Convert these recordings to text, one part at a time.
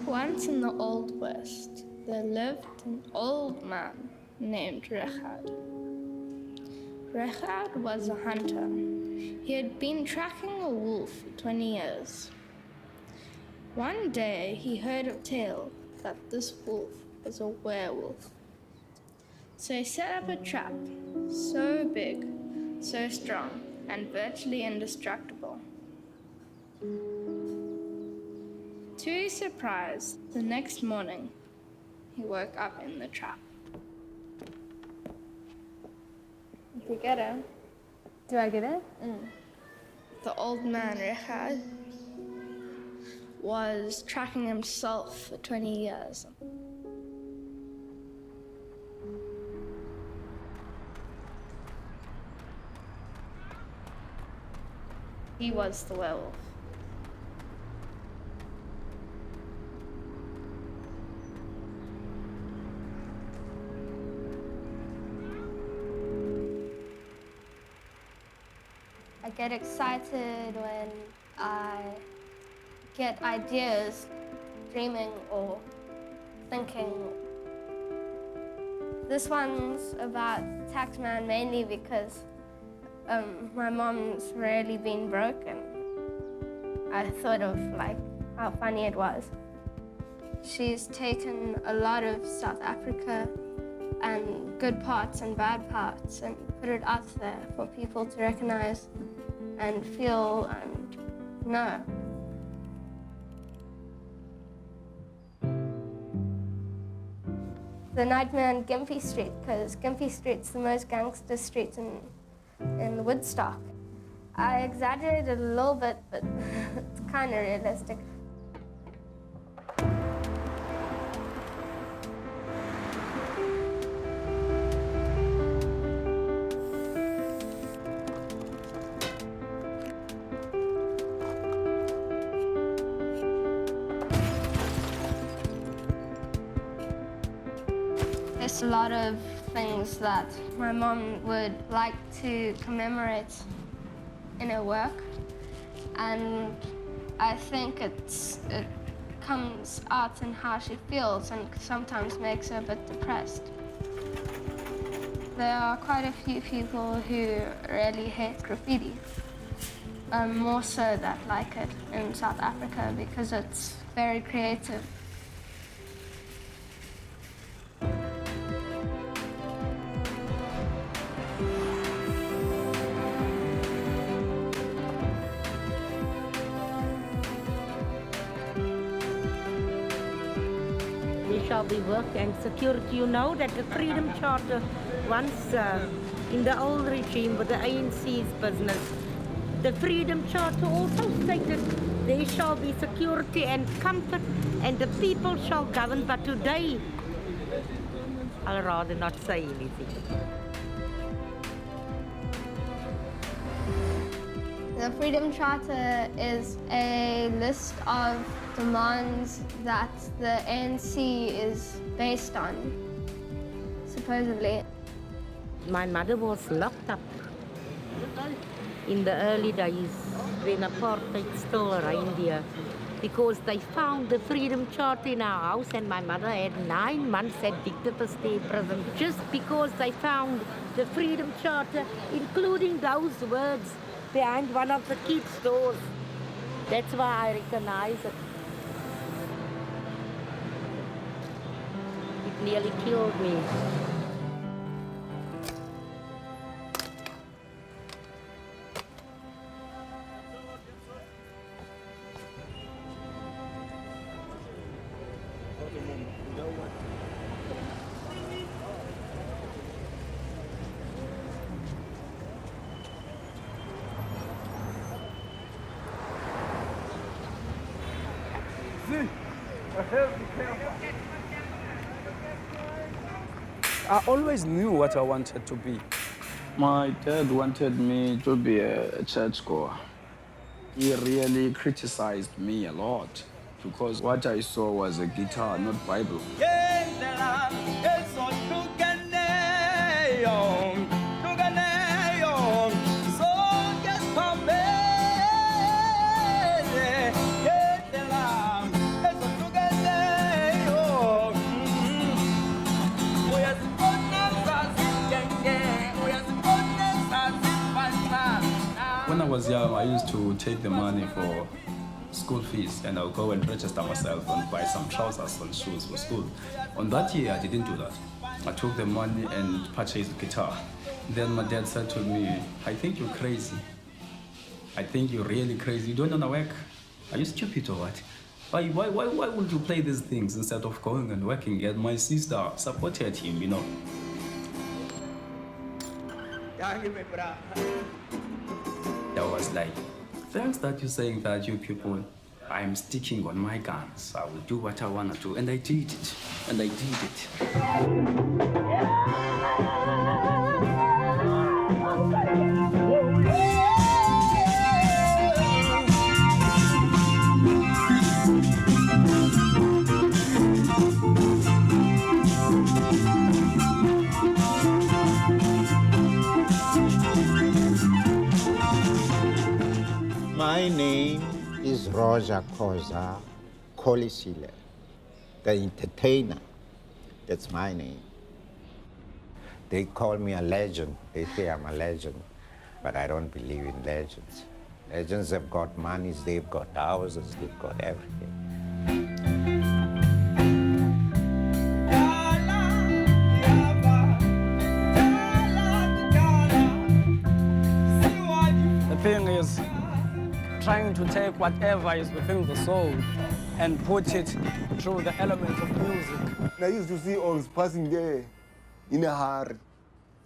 Once in the Old West, there lived an old man named Richard. Richard was a hunter. He had been tracking a wolf for 20 years. One day, he heard a tale that this wolf was a werewolf. So he set up a trap, so big, so strong, and virtually indestructible. To his surprise, the next morning, he woke up in the trap. Did you get it? Do I get it? The old man, Richard, was tracking himself for 20 years. He was the werewolf. I get excited when I get ideas, dreaming or thinking. This one's about Taxman mainly because my mom's rarely been broken. I thought of how funny it was. She's taken a lot of South Africa and good parts and bad parts and put it out there for people to recognize and feel and know. The nightmare on Gympie Street, because Gympie Street's the most gangster street in Woodstock. I exaggerated a little bit, but it's kind of realistic. There's a lot of things that my mom would like to commemorate in her work, and I think it comes out in how she feels and sometimes makes her a bit depressed. There are quite a few people who really hate graffiti, more so that like it in South Africa because it's very creative. Shall be work and security. You know that the Freedom Charter, once in the old regime with the ANC's business, the Freedom Charter also stated there shall be security and comfort and the people shall govern, but today I'll rather not say anything. The Freedom Charter is a list of demands that the ANC is based on, supposedly. My mother was locked up in the early days when apartheid still reigned here because they found the Freedom Charter in our house and my mother had 9 months at Dictapus State prison just because they found the Freedom Charter, including those words behind one of the kids' doors. That's why I recognize it. It nearly killed me. I always knew what I wanted to be. My dad wanted me to be a churchgoer. He really criticized me a lot because what I saw was a guitar, not Bible. When I was young, I used to take the money for school fees and I'll go and register myself and buy some trousers and shoes for school. On that year, I didn't do that. I took the money and purchased a guitar. Then my dad said to me, I think you're crazy. I think you're really crazy. You don't want to work. Are you stupid or what? Why would you play these things instead of going and working? And my sister supported him, you know. I was like, thanks that you're saying that, you people, I'm sticking on my guns. I will do what I want to do. And I did it. And I did it. My name is Roger Koza Kolisile, the entertainer. That's my name. They call me a legend. They say I'm a legend, but I don't believe in legends. Legends have got monies, they've got houses, they've got everything. The thing is, trying to take whatever is within the soul and put it through the element of music. I used to see us passing there in a hurry,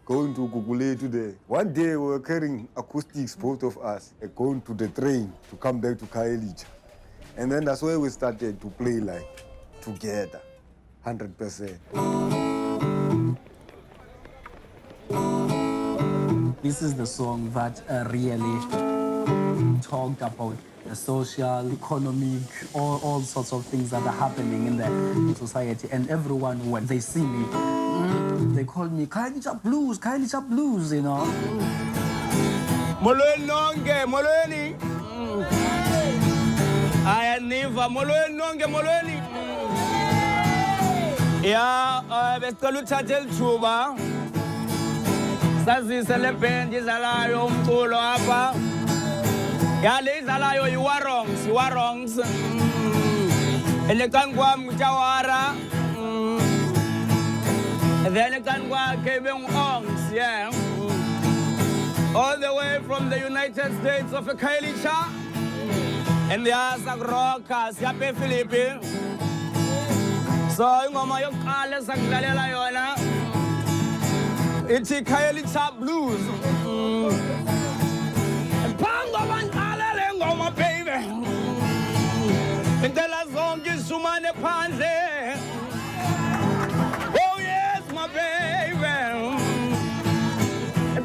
going to Gugule today. One day we were carrying acoustics, both of us, going to the train to come back to Kaelija. And then that's where we started to play like together, 100%. This is the song that really talked about the social, economic, all sorts of things that are happening in the society. And everyone, when they see me, they call me Kaelija Blues, you know. Molweni nonke, molweni. Ayaniva, molweni nonke, molweni. Ya, besicela uthathe lithuba. Sazise le band izalayo umculo apha. Ya le izalayo iwarongs. Elekan kwam ngutawara. Then ekan kwakhe bengu-ongs, yeah. All the way from the United States of Kaelija. And yasa roka siyape Philippi. So ingoma yokuqala sakudlalela yona. It's a Kaelija Blues. Pango bandala lengoma baby. Intela zonke sumane phandle. Oh yes my baby.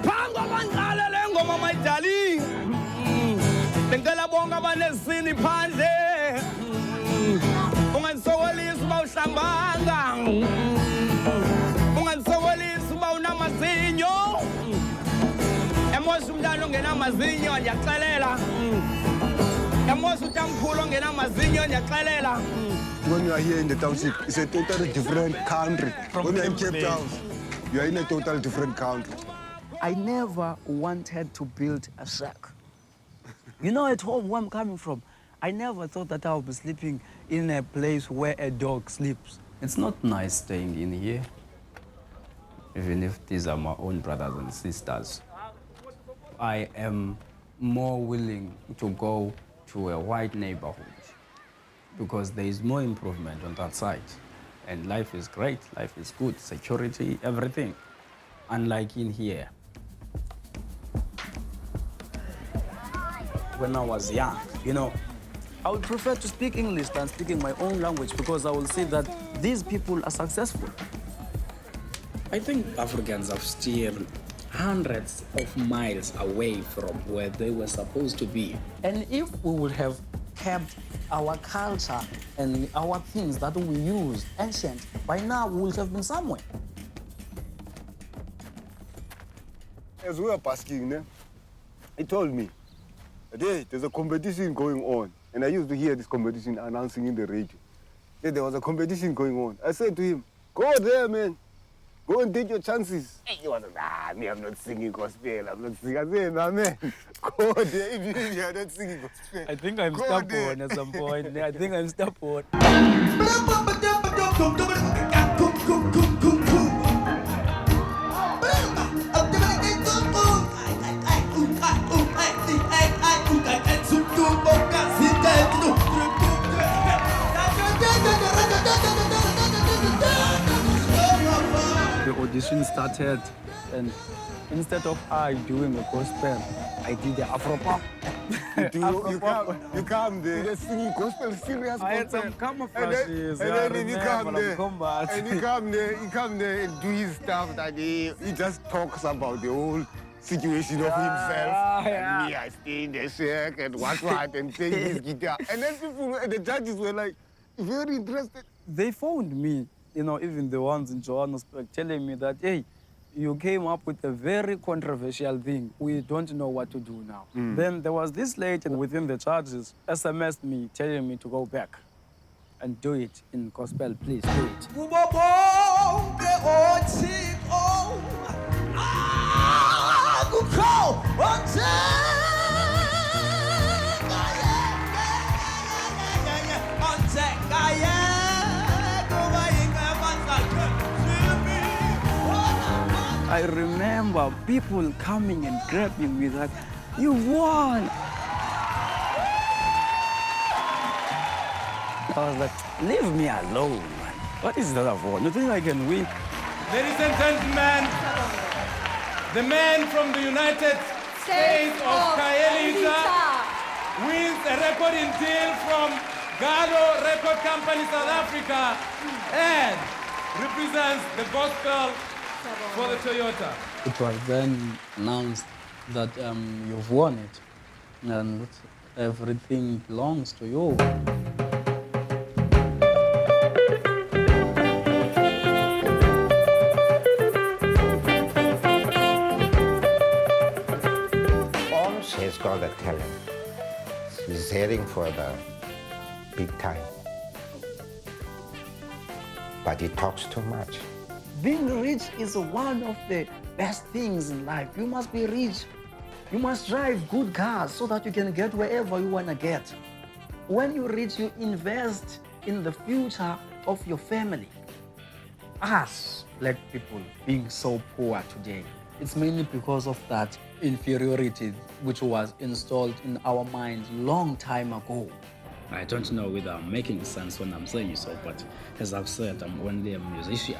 Pango bandala lengoma my darling. Intela bonga banesini phandle. Ungansowalisa bawuhlambanga. Ungansowalisa bawunamazinyo. Emosi umntana ongenamazinyo ndiyaxelela. Emosi utamkhulu ongenamazinyo ndiyaxelela. When you are here in the township, it's a totally different country. When you are in Cape Town, you are in a totally different country. I never wanted to build a shack. You know, at home where I'm coming from, I never thought that I would be sleeping in a place where a dog sleeps. It's not nice staying in here, even if these are my own brothers and sisters. I am more willing to go to a white neighborhood because there is more improvement on that side. And life is great, life is good, security, everything. Unlike in here. When I was young, you know, I would prefer to speak English than speaking my own language because I will see that these people are successful. I think Africans have still hundreds of miles away from where they were supposed to be. And if we would have kept our culture and our things that we used ancient, by now we would have been somewhere. As we were basking, he told me, hey, there's a competition going on. And I used to hear this competition announcing in the radio. There was a competition going on. I said to him, go there, man. Go and take your chances. He was like, me, I'm not singing gospel. I'm not singing. I said, nah, man, go there if you are not singing gospel. I think I'm stubborn at some point. I think I'm stubborn. The audition started, and instead of I doing a gospel, I did the Afropop. You come there. You're singing gospel, serious I had gospel. some camouflages. And then you come there. Combat. And you come there and do his stuff that he just talks about the whole situation of himself. And me, I stay in the shack and what, and playing his guitar. And then people, and the judges were like, very interested. They phoned me, even the ones in Johannesburg, telling me that, hey, you came up with a very controversial thing. We don't know what to do now. Then there was this lady within the judges SMS'd me, telling me to go back and do it in gospel, please do it. I remember people coming and grabbing me that, you won. I was like, leave me alone, man. What is that for? You think I can win? Ladies and gentlemen, the man from the United States of Kaelisa wins a recording deal from Gallo Record Company South Africa and represents the gospel for the Toyota. It was then announced that you've won it and everything belongs to you. He's got a talent. He's heading for the big time. But he talks too much. Being rich is one of the best things in life. You must be rich. You must drive good cars so that you can get wherever you want to get. When you're rich, you invest in the future of your family. Us, black people, being so poor today, it's mainly because of that inferiority which was installed in our minds long time ago. I don't know whether I'm making sense when I'm saying so, but as I've said, I'm only a musician.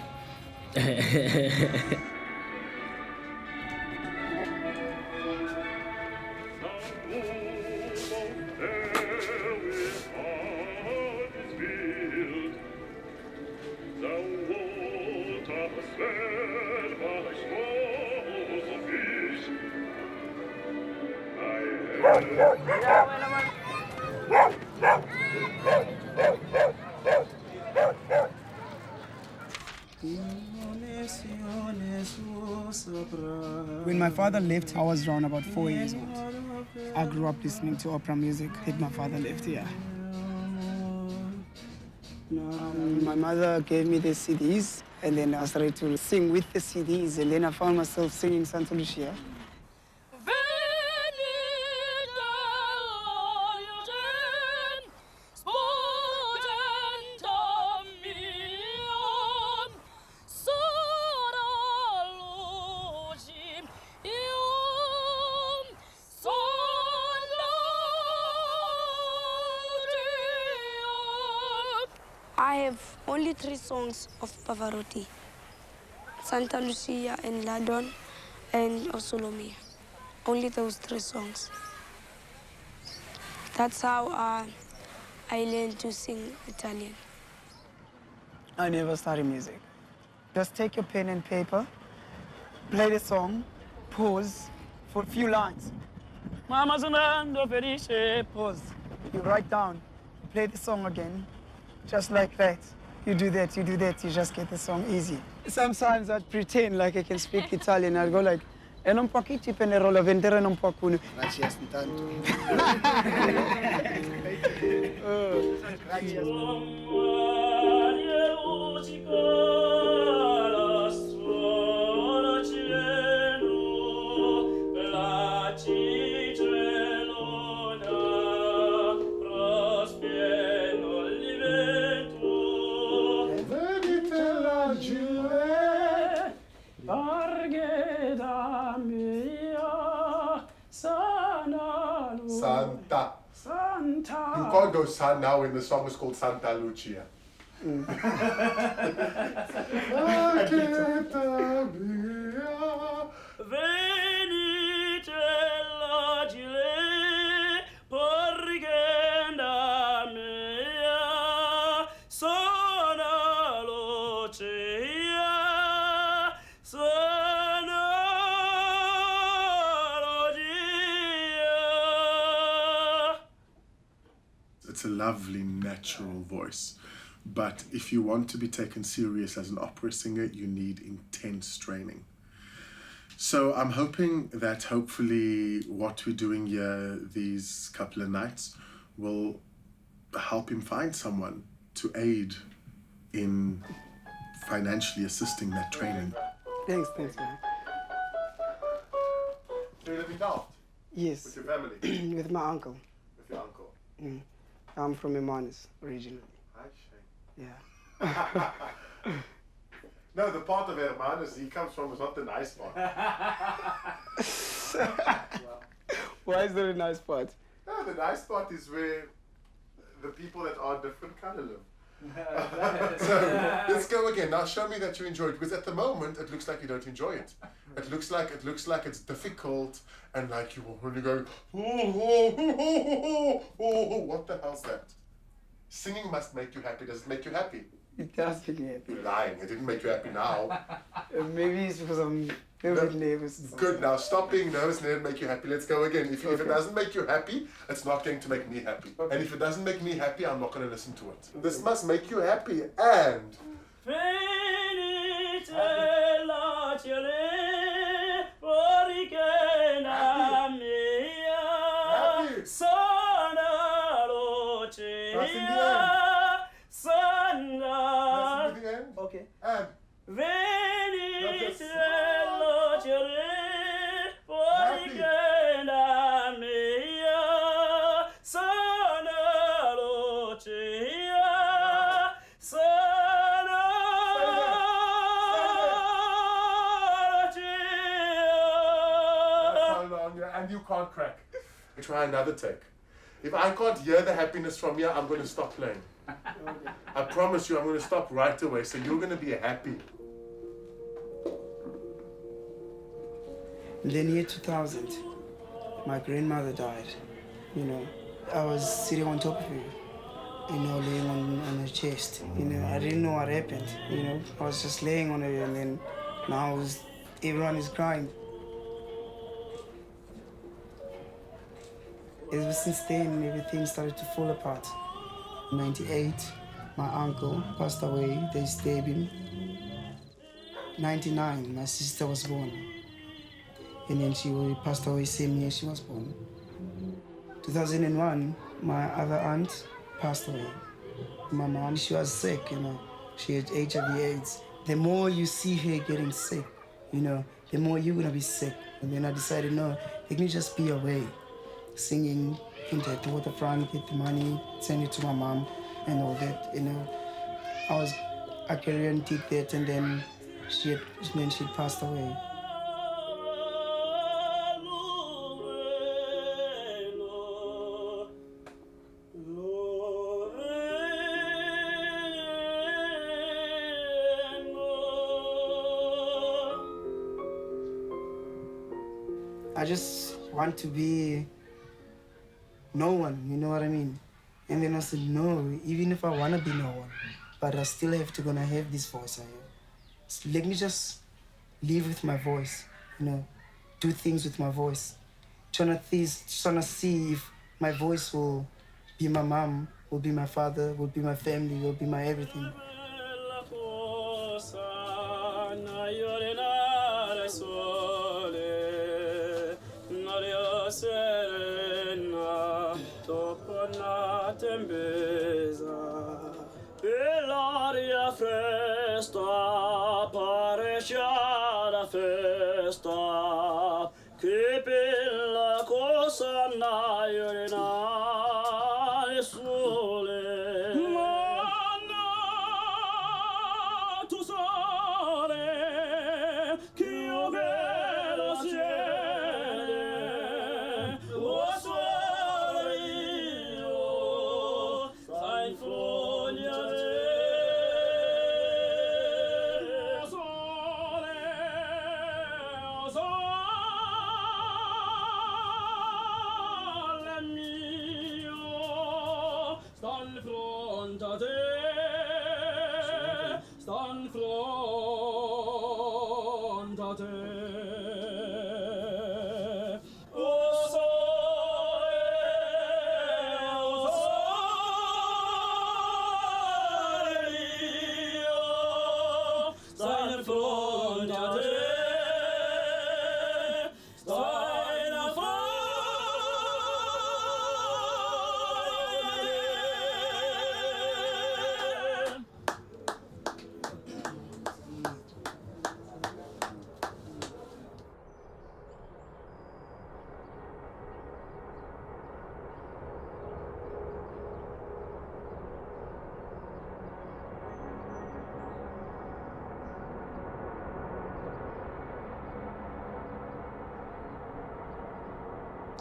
When my father left, I was around about 4 years old. I grew up listening to opera music that my father left here. My mother gave me the CDs, and then I started to sing with the CDs, and then I found myself singing Santa Lucia. I have only 3 songs of Pavarotti: Santa Lucia and Ladon and Osolomia. Only those 3 songs. That's how I learned to sing Italian. I never studied music. Just take your pen and paper, play the song, pause for a few lines. Mama's andando felice, pause. You write down, play the song again, just like that. You do that, you just get the song easy. Sometimes I'd pretend like I can speak Italian. I'd go like, e non può chi ci penderola vendere non può cuno. Gracias tanto. Gracias. Santa. Santa. You can't go San now when the song is called Santa Lucia. It's a lovely, natural voice. But if you want to be taken serious as an opera singer, you need intense training. So I'm hoping that hopefully what we're doing here these couple of nights will help him find someone to aid in financially assisting that training. Thanks, man. Do you live in Delft? Yes. With your family? With my uncle. With your uncle? I'm from Hermanus originally. Hi, Shane. Yeah. No, the part of Hermanus he comes from is not the nice part. Why is there a nice part? No, the nice part is where the people that are different kind of live. So let's go again. Now show me that you enjoy it, because at the moment it looks like you don't enjoy it. It looks like it's difficult and like you when you go what the hell's that? Singing must make you happy. Does it make you happy? It does make me happy. You're lying. It didn't make you happy now. Maybe it's because I'm a bit nervous. Good. Now stop being nervous and let it make you happy. Let's go again. If it doesn't make you happy, it's not going to make me happy. Okay. And if it doesn't make me happy, I'm not going to listen to it. This must make you happy. And okay. And and you can't crack. Try another take. If I can't hear the happiness from here, I'm going to stop playing. I promise you, I'm going to stop right away, so you're going to be happy. In the year 2000, my grandmother died. I was sitting on top of her, laying on her chest. I didn't know what happened. I was just laying on her, and then now everyone is crying. Ever since then, everything started to fall apart. In 98, my uncle passed away. They stabbed him. 99, my sister was born. And then she passed away same year she was born. 2001, my other aunt passed away. My mom, she was sick, She had HIV/AIDS. The more you see her getting sick, the more you're gonna be sick. And then I decided, no, let me just be away. Singing in the waterfront, get the money, send it to my mom and all that, I carried on, did that, and then she passed away. I just want to be no one, you know what I mean? And then I said, no, even if I want to be no one, but I still have to gonna have this voice I have. So let me just live with my voice, do things with my voice. Trying to see if my voice will be my mom, will be my father, will be my family, will be my everything.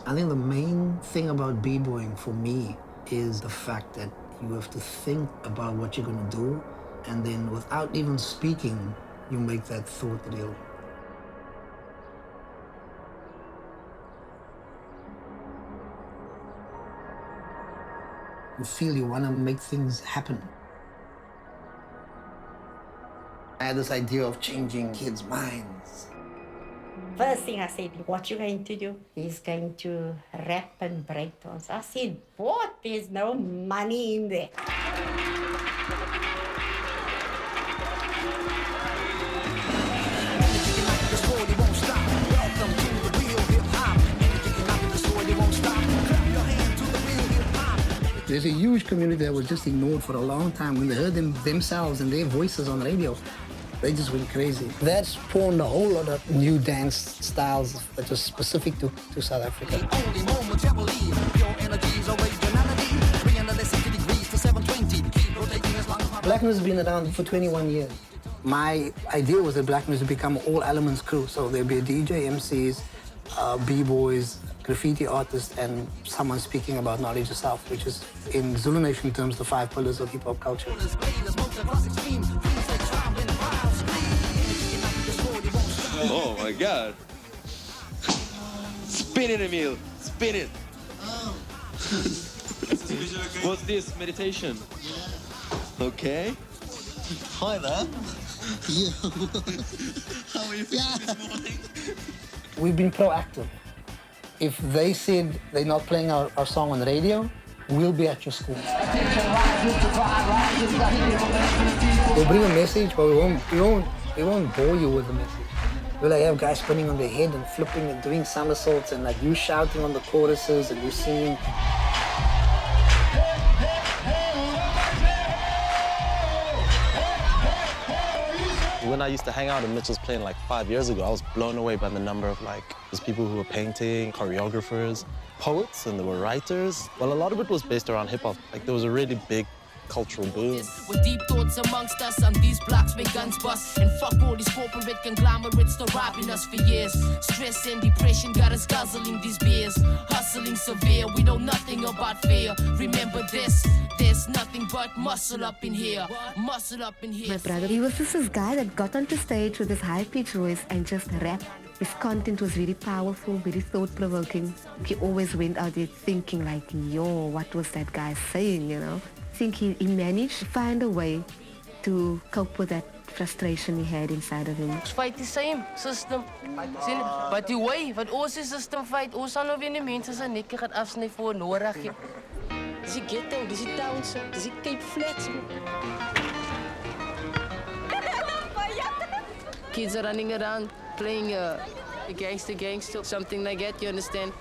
I think the main thing about b-boying for me is the fact that you have to think about what you're going to do, and then without even speaking, you make that thought real. You feel you want to make things happen. I had this idea of changing kids' minds. First thing I said, what you going to do? He's going to rap and break dance. I said, what? There's no money in there. There's a huge community that was just ignored for a long time. When they heard themselves and their voices on radio, they just went crazy. That spawned a whole lot of new dance styles that was specific to South Africa. Blackness has been around for 21 years. My idea was that Blackness would become an all-elements crew. So there'd be a DJ, MCs, b-boys, graffiti artists, and someone speaking about knowledge of self, which is, in Zulu Nation terms, the 5 pillars of hip-hop culture. Oh my God. Spin it, Emil. Spin it. What's this? Meditation? Okay. Hi there. Yeah. How are you feeling this morning? We've been proactive. If they said they're not playing our song on the radio, we'll be at your school. We'll bring a message, but we won't bore you with the message. We'll have guys spinning on their head and flipping and doing somersaults, and like you shouting on the choruses and you singing. When I used to hang out at Mitchell's Plain like 5 years ago, I was blown away by the number of there's people who were painting, choreographers, poets, and there were writers. Well, a lot of it was based around hip hop. There was a really big cultural boom. With deep thoughts amongst us, and these blocks make guns bust. And fuck all these corporate conglomerates, still robbing us for years. Stress and depression got us guzzling these beers. Hustling severe, we know nothing about fear. Remember this, there's nothing but muscle up in here. Muscle up in here. My brother, he was just this guy that got onto stage with his high-pitched voice and just rapped. His content was very powerful, very thought-provoking. He always went out there thinking like, yo, what was that guy saying, you know? I think he managed to find a way to cope with that frustration he had inside of him. Fight the same system. Sien, but die way wat ons die system fight, ons sal nou weer die mense se nekke gaan afsny voor nodig hê. Dis die ghetto, dis die towns, dis die Cape Flats. Kids are running around playing gangster, something like that, you understand?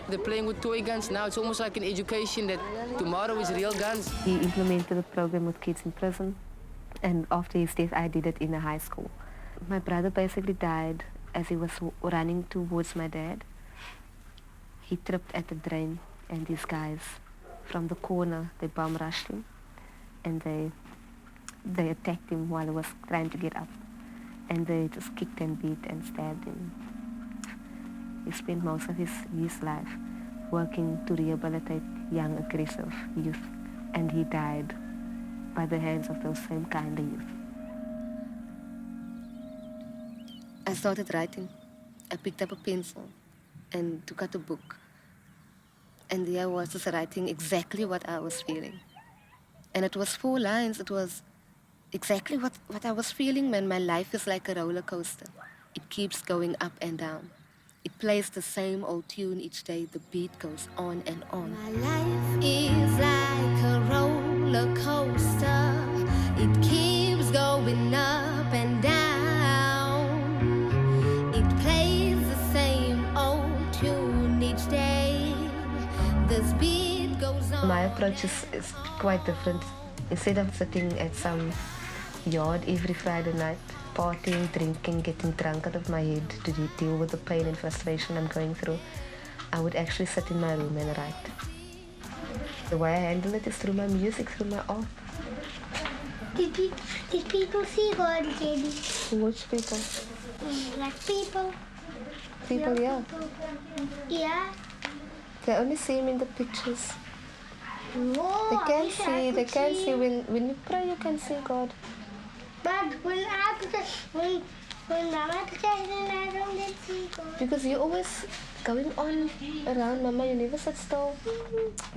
They're playing with toy guns now. It's almost like an education that tomorrow is real guns. He implemented a program with kids in prison, and after his death, I did it in a high school. My brother basically died as he was running towards my dad. He tripped at the drain, and these guys from the corner, they bomb rushed him, and they attacked him while he was trying to get up. And they just kicked and beat and stabbed him. He spent most of his life working to rehabilitate young, aggressive youth, and he died by the hands of those same kind of youth. I started writing. I picked up a pencil and took out a book. And there I was just writing exactly what I was feeling. And it was 4 lines. It was exactly what I was feeling, man. My life is like a roller coaster. It keeps going up and down. It plays the same old tune each day. The beat goes on and on. My life is like a roller coaster. It keeps going up and down. It plays the same old tune each day. This beat goes on. My approach is quite different. Instead of sitting at some yard every Friday night, partying, drinking, getting drunk out of my head to deal with the pain and frustration I'm going through, I would actually sit in my room and write. The way I handle it is through my music, through my art. Did people see God, JD? Which people? Black people. People, yeah. Yeah. They only see him in the pictures. No, they can't see when you pray, you can see God. But when Mama prayed, I don't see God. Because you're always going on around, Mama. You never sit still.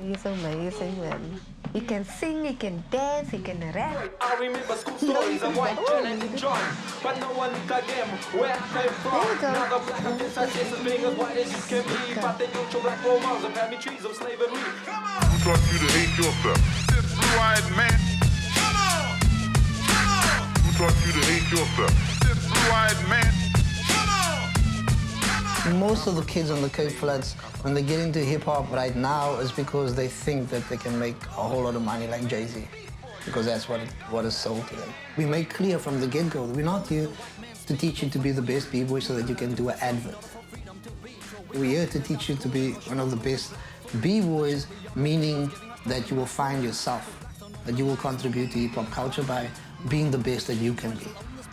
He's amazing, man. He can sing, he can dance, he can rap. I remember school stories of white John and John, but no one looked like them. Where I came from, now the black of inside chest is being as white as you can be. But they don't show black role models and family trees of slavery. Come on! Who taught you to hate yourself? This blue-eyed man. Come on! Come on! Who taught you to hate yourself? This blue-eyed man. Most of the kids on the Cape Flats, when they get into hip-hop right now, is because they think that they can make a whole lot of money like Jay-Z, because that's what is sold to them. We make clear from the get-go that we're not here to teach you to be the best b-boy so that you can do an advert. We're here to teach you to be one of the best b-boys, meaning that you will find yourself, that you will contribute to hip-hop culture by being the best that you can be.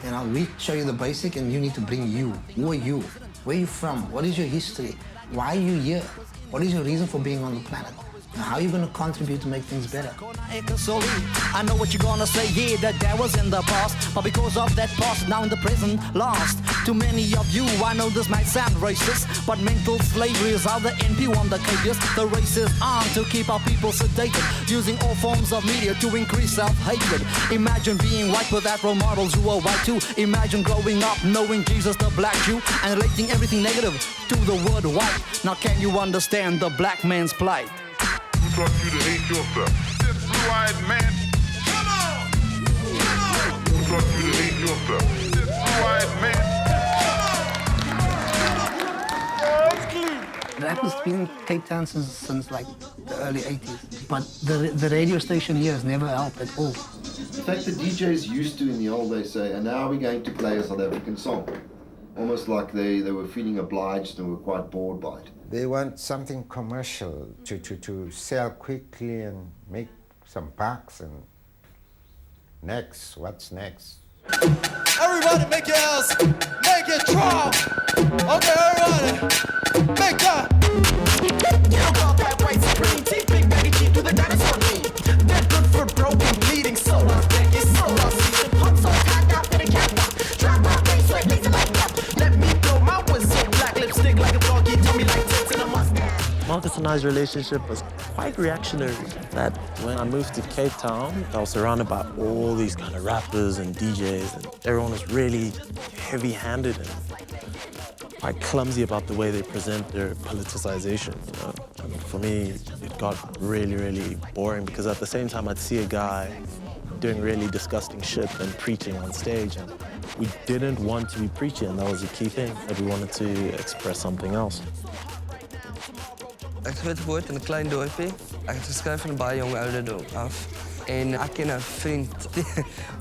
You know, we show you the basic and you need to bring you. Who are you? Where are you from? What is your history? Why are you here? What is your reason for being on the planet? And how are you going to contribute to make things better? I know what you're gonna say, yeah, that was in the past. But because of that past, now in the present, lost. To many of you, I know this might sound racist, but mental slavery is how the NP won the cages. The race is on to keep our people sedated, using all forms of media to increase self-hatred. Imagine being white without role models who are white too. Imagine growing up knowing Jesus the black Jew and relating everything negative to the word white. Now can you understand the black man's plight? Who taught you to hate yourself? This blue-eyed man. Come on! Come on! Who taught you to hate yourself? This blue-eyed man. Rap has been in Cape Town since like the early 80s, but the radio station here has never helped at all. In fact, the DJs used to in the old days say, and now we're going to play a South African song. Almost like they were feeling obliged and were quite bored by it. They want something commercial to sell quickly and make some bucks. And next, what's next? Everybody make your ass, make it drop. Okay, everybody, make that. You got that white supreme teeth, big baggy cheap to the dinosaur knee. That good for broken, bleeding, so lost, back is so lost. See the pump so tied out to the catwalk. Drop my face, sweat, lazy like that. Let me blow my whistle, black lipstick like a doggy, tummy like tits in a mustache. Marcus and I's relationship was quite reactionary. That when I moved to Cape Town, I was surrounded by all these kind of rappers and DJs, and everyone was really heavy-handed and quite clumsy about the way they present their politicization, you know? And for me, it got really, really boring because at the same time, I'd see a guy doing really disgusting shit and preaching on stage, and we didn't want to be preaching, and that was the key thing, that we wanted to express something else. Ik ben geboren in een klein dorpje. Ik heb geschreven van een baie jonge ouderdom af. En ik ken een vriend,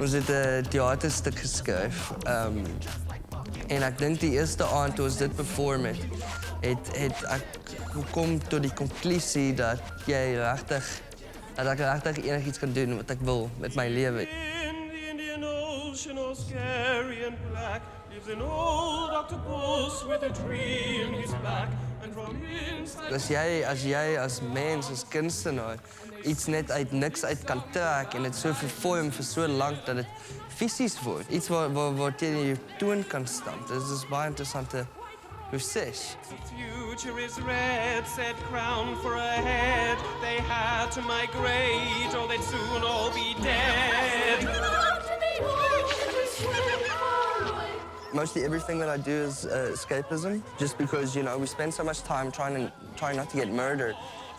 ons het een theaterstuk geschreven. En ik denk die eerste aand toen ons dit performen het ek gekom tot die conclusie dat jy regtig enigiets kan doen wat ek wil met my lewe. Scary and black, lives an old octopus with a tree in his back, and from inside... As jy as mens, as kunstenaar, iets net uit niks uit kan trek en dit so vervorm vir so lank dat dit fisies word. Iets waar teen jy toon kan stamp. Dit is baie interessante proses. The future is red, said crown for a head. They had to migrate or they'd soon all be dead. Mostly everything that I do is escapism, just because, you know, we spend so much time trying not to get murdered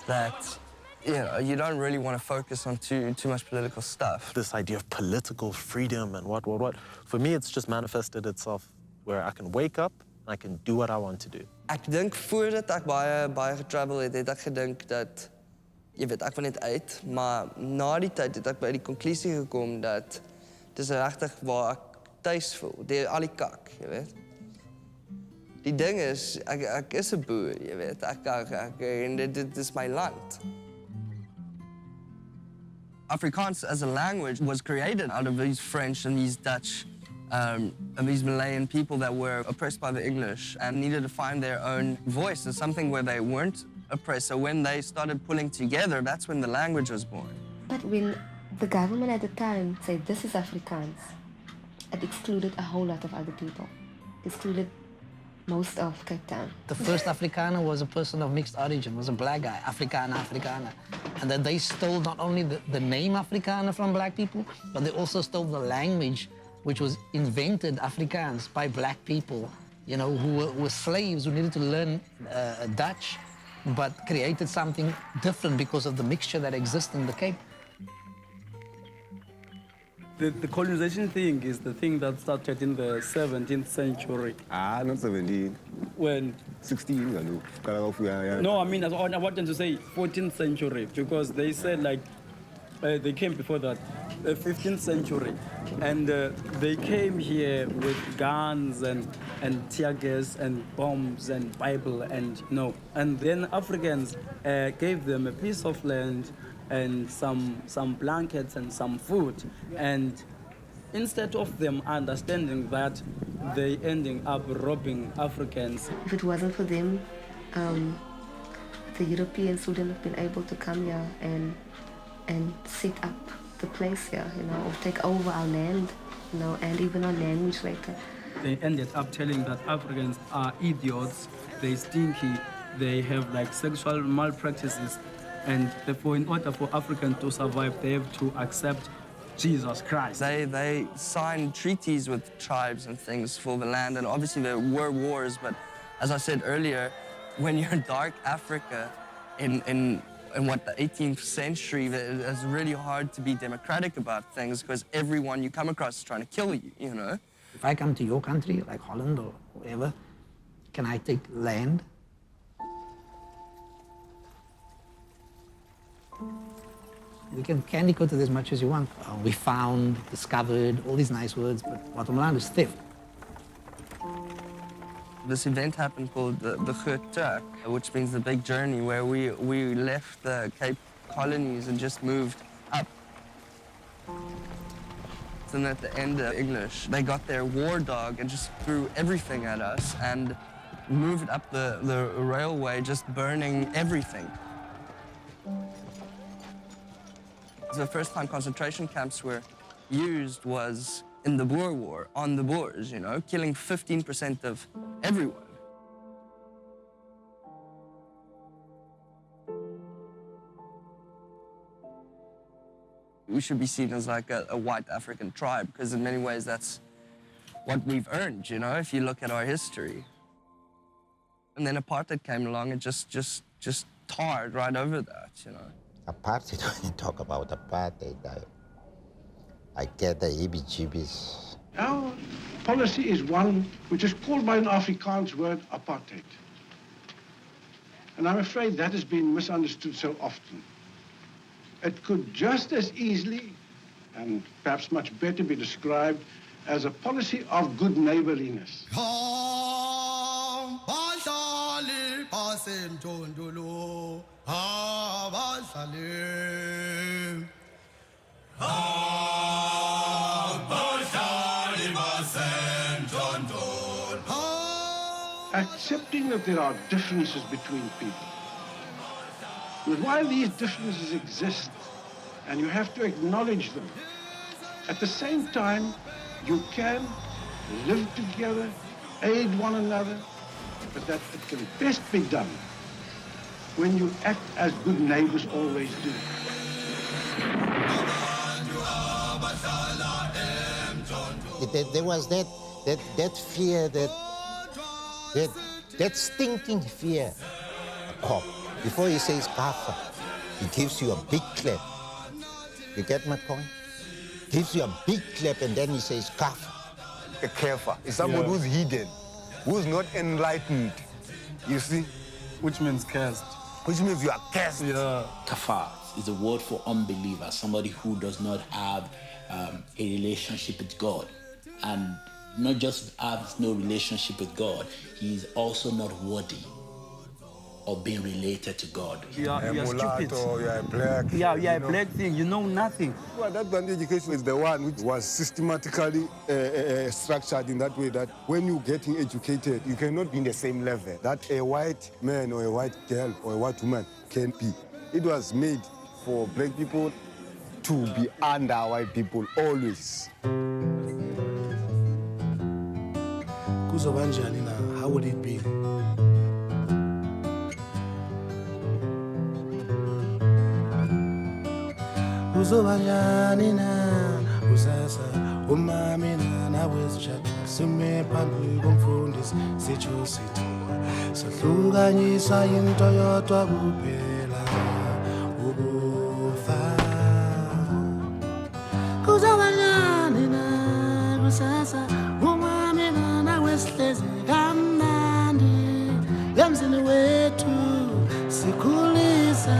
that, you know, you don't really want to focus on too much political stuff. This idea of political freedom and what. For me, it's just manifested itself where I can wake up and I can do what I want to do. Ek dink voordat ek baie getravel het ek gedink dat, jy weet, ek wil net uit, maar na die tyd het ek by die konklusie gekom dat dis regtig waar ek thuis voel, al die kak, jy weet. Die ding is, ek is 'n boer, jy weet, en dit is my land. Afrikaans as a language was created out of these French and these Dutch and these Malayan people that were oppressed by the English and needed to find their own voice and something where they weren't oppressed. So when they started pulling together, that's when the language was born. But when the government at the time said, this is Afrikaans, it excluded a whole lot of other people. It excluded most of Cape Town. The first Afrikaner was a person of mixed origin, was a black guy, Afrikaner. And then they stole not only the name Afrikaner from black people, but they also stole the language which was invented, Afrikaans, by black people, you know, who were slaves, who needed to learn Dutch, but created something different because of the mixture that exists in the Cape. The colonization thing is the thing that started in the 17th century. Not 17. When? 16. No, I mean, I wanted to say 14th century, because they said, like, they came before that, the 15th century. And they came here with guns and tear gas and bombs and Bible and, you know. And then Africans gave them a piece of land and some blankets and some food. And instead of them understanding that, they ending up robbing Africans. If it wasn't for them, the Europeans wouldn't have been able to come here and set up the place here, you know, or take over our land, you know, and even our language later. They ended up telling that Africans are idiots, they're stinky, they have like sexual malpractices, and therefore in order for Africans to survive, they have to accept Jesus Christ. They signed treaties with tribes and things for the land, and obviously there were wars, but as I said earlier, when you're in dark Africa in what, the 18th century, it's really hard to be democratic about things because everyone you come across is trying to kill you, you know? If I come to your country, like Holland or wherever, can I take land? We can candy coat it as much as you want. We found, discovered, all these nice words, but bottom line is theft. This event happened called the Groot Trek, which means the big journey, where we left the Cape colonies and just moved up. And at the end of English, they got their war dog and just threw everything at us and moved up the railway, just burning everything. The first time concentration camps were used was in the Boer War, on the Boers, you know, killing 15% of everyone. We should be seen as like a white African tribe, because in many ways that's what we've earned, you know, if you look at our history. And then apartheid came along and just tarred right over that, you know. Apartheid, when you talk about apartheid, I get the heebie-jeebies. Our policy is one which is called by an Afrikaans word apartheid. And I'm afraid that has been misunderstood so often. It could just as easily, and perhaps much better, be described as a policy of good neighborliness. Accepting that there are differences between people. But while these differences exist, and you have to acknowledge them, at the same time, you can live together, aid one another, but that it can best be done when you act as good neighbors always do. There was that fear, that stinking fear. A cop, before he says kaffa, he gives you a big clap. You get my point? Gives you a big clap and then he says kaffa. A kaffa is somebody who's hidden, who's not enlightened. You see? Which means cursed. Which means you are cursed. Yeah. Kafar is a word for unbeliever, somebody who does not have a relationship with God. And not just has no relationship with God, he is also not worthy of being related to God. You are stupid. You are black. Yeah, you are a black thing. You know nothing. Well, that band education is the one which was systematically structured in that way that when you're getting educated, you cannot be in the same level that a white man or a white girl or a white woman can be. It was made for black people to be under white people always. How would it be? Uzobanjanina usasa umamina nawezijatu sime phambi komfundisi sitsho sithi sahlukanyiswa into yodwa kuphela ukufa kuzobanjanina kusasa umamina nawesihlezi kamnandi emzini wethu sikhulisa.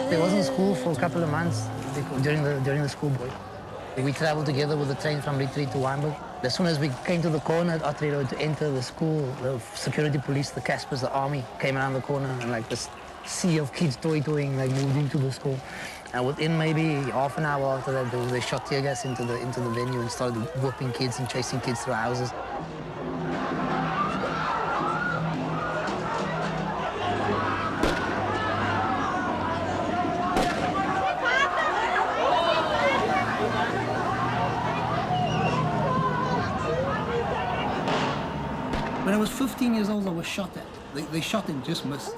There wasn't school for a couple of months during the school break. We traveled together with the train from Retreat to Wynberg. As soon as we came to the corner at Ottery Road to enter the school, the security police, the Caspers, the army came around the corner and like this sea of kids toying like moved into the school. And within maybe half an hour after that, they shot tear gas into the venue and started whooping kids and chasing kids through houses. When I was 15 years old, I was shot at. They shot and just missed,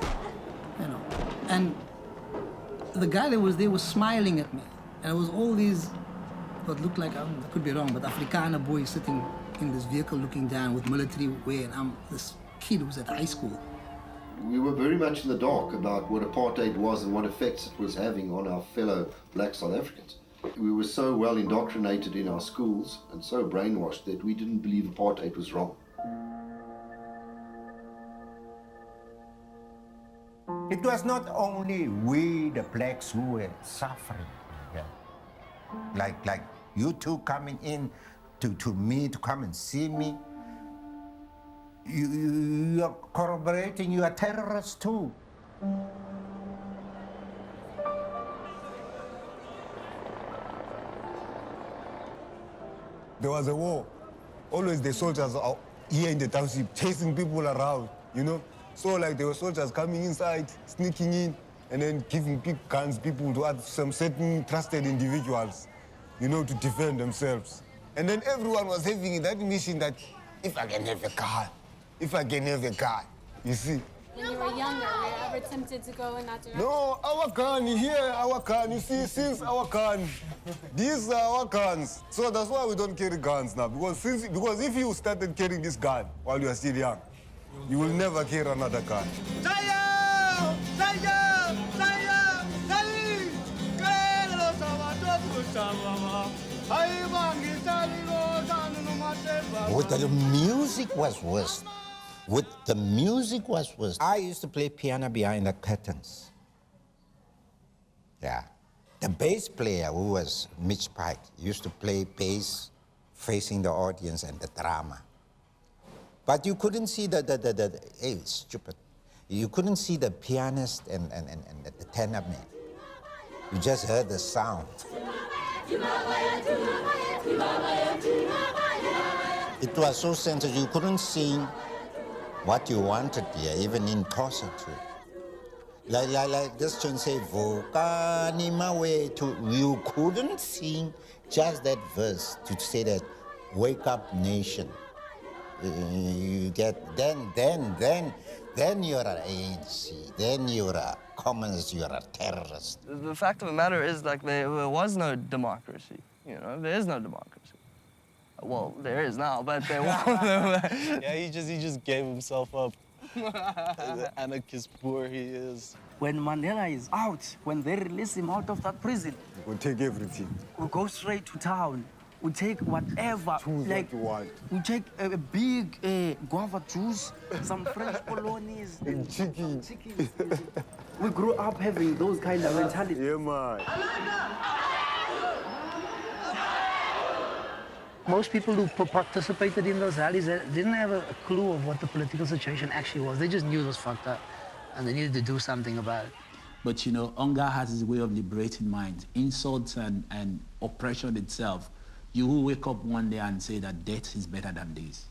you know. And the guy that was there was smiling at me. And it was all these, what looked like, I could be wrong, but Afrikaner boys sitting in this vehicle looking down with military wear, and I'm this kid who was at high school. We were very much in the dark about what apartheid was and what effects it was having on our fellow black South Africans. We were so well indoctrinated in our schools and so brainwashed that we didn't believe apartheid was wrong. It was not only we, the blacks, who were suffering. Yeah. Like you two coming in to me, to come and see me. You are corroborating, you are terrorists too. There was a war. Always the soldiers are here in the township chasing people around, you know? So like there were soldiers coming inside, sneaking in, and then giving big guns people to some certain trusted individuals, you know, to defend themselves. And then everyone was having that mission that if I can have a car, you see. When you were younger, were you ever tempted to go in that direction? No, our gun here, our gun. You see, since our gun, these are our guns. So that's why we don't carry guns now. Because if you started carrying this gun while you are still young, you will never carry another gun. With the music was worse. I used to play piano behind the curtains. Yeah. The bass player, who was Mitch Pike, used to play bass facing the audience and the drama. But you couldn't see hey, stupid. You couldn't see the pianist and the tenor man. You just heard the sound. It was so sensitive, you couldn't sing what you wanted there, even in concert too. Like this tune say, Vokani mawe to, you couldn't sing just that verse to say that, wake up nation. You get, then you're an ANC, then you're a communist, you're a terrorist. The fact of the matter is, like, there was no democracy, you know, there is no democracy. Well, there is now, but there was. Yeah, he just gave himself up. The anarchist boor he is. When Mandela is out, when they release him out of that prison, we'll take everything. We'll go straight to town. We'll take whatever. Choose like, what you want. We'll take a big guava juice, some French polonies, and chickens. We grew up having those kind of mentality. Yeah, man. Most people who participated in those rallies didn't have a clue of what the political situation actually was. They just knew it was fucked up, and they needed to do something about it. But you know, hunger has its way of liberating minds. Insults and oppression itself. You will wake up one day and say that death is better than this.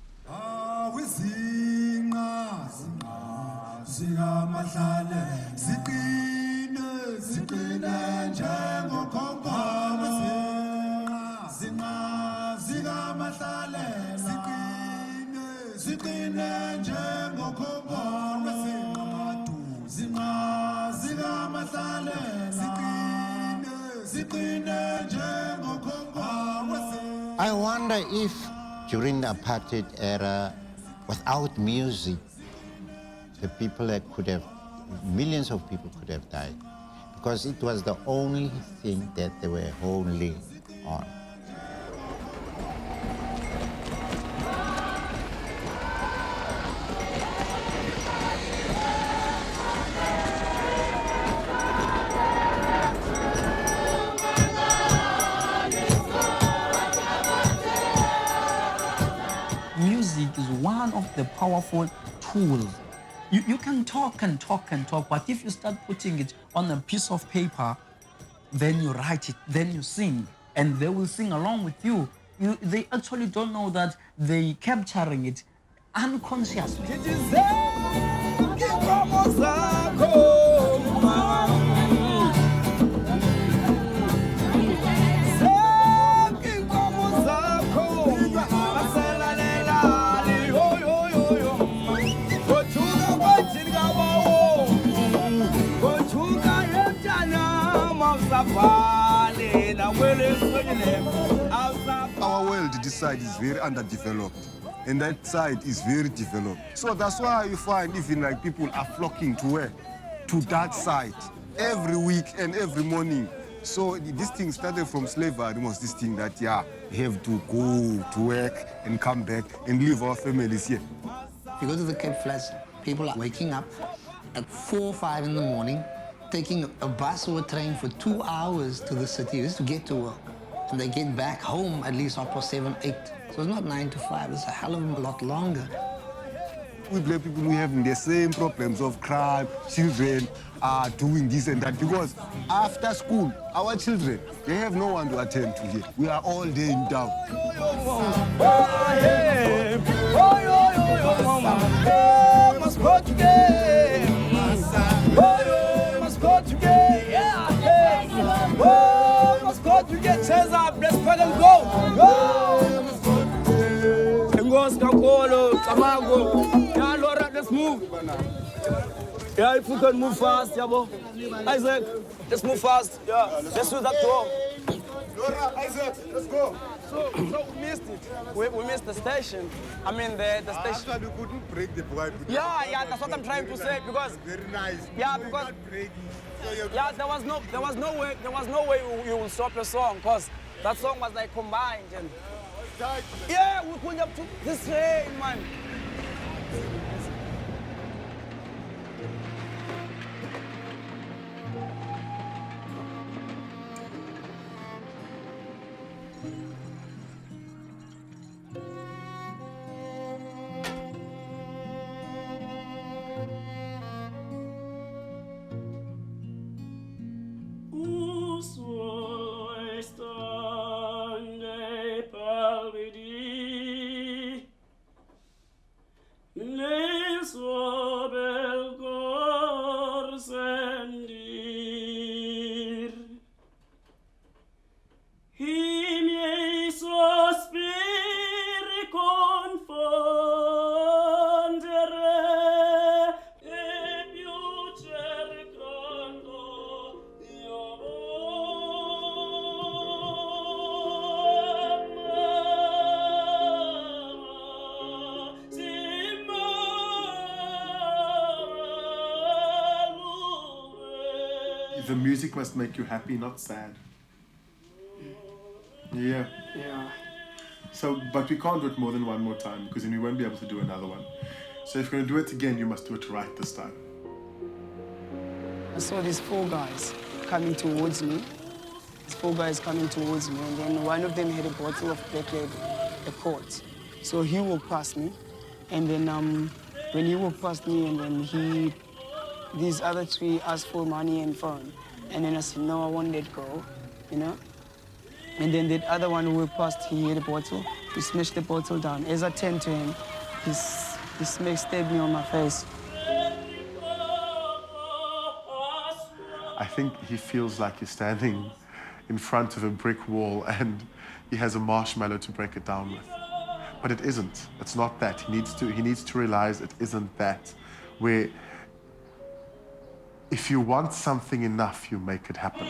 I wonder if during the apartheid era, without music, the people that could have, millions of people could have died, because it was the only thing that they were wholly on. Music is one of the powerful tools. You can talk and talk and talk, but if you start putting it on a piece of paper, then you write it, then you sing, and they will sing along with you. They actually don't know that they're capturing it unconsciously. Our world, this side is very underdeveloped, and that side is very developed. So that's why you find even like people are flocking to where? To that side, every week and every morning. So this thing started from slavery, was this thing that, yeah, we have to go to work and come back and leave our families here. If you go to the Cape Flats, people are waking up at 4 or 5 in the morning, taking a bus or a train for 2 hours to the city just to get to work. And they get back home at least after 7, 8. So it's not 9 to 5, it's a hell of a lot longer. We black people, we having the same problems of crime, children are doing this and that, because after school, our children, they have no one to attend to here. We are all there in town. Let's move. Yeah, if we can move fast, yeah, bro. Isaac, let's move fast. Yeah, let's do that door. Laura, Isaac, let's go. So we missed it. We missed the station. I mean, the station. Actually, we couldn't break the bribe. Yeah, that's what I'm trying to say because. Very nice. Yeah, because. Yeah, there was no way you will stop the song because that song was like combined and. Yeah, we couldn't have took this train, man. The music must make you happy, not sad. Yeah. Yeah. So, but we can't do it more than one more time because then we won't be able to do another one. So if you're going to do it again, you must do it right this time. I saw these 4 guys coming towards me. These 4 guys coming towards me, and then one of them had a bottle of black label, a quart. So he walked past me, and then when he walked past me, and then these other 3 asked for money and phone. And then I said, no, I won't let go, you know? And then that other one who walked past, he had a bottle. He smashed the bottle down. As I turned to him, he stabbed me on my face. I think he feels like he's standing in front of a brick wall and he has a marshmallow to break it down with. But it isn't. It's not that. He needs to realize it isn't that. Where if you want something enough, you make it happen.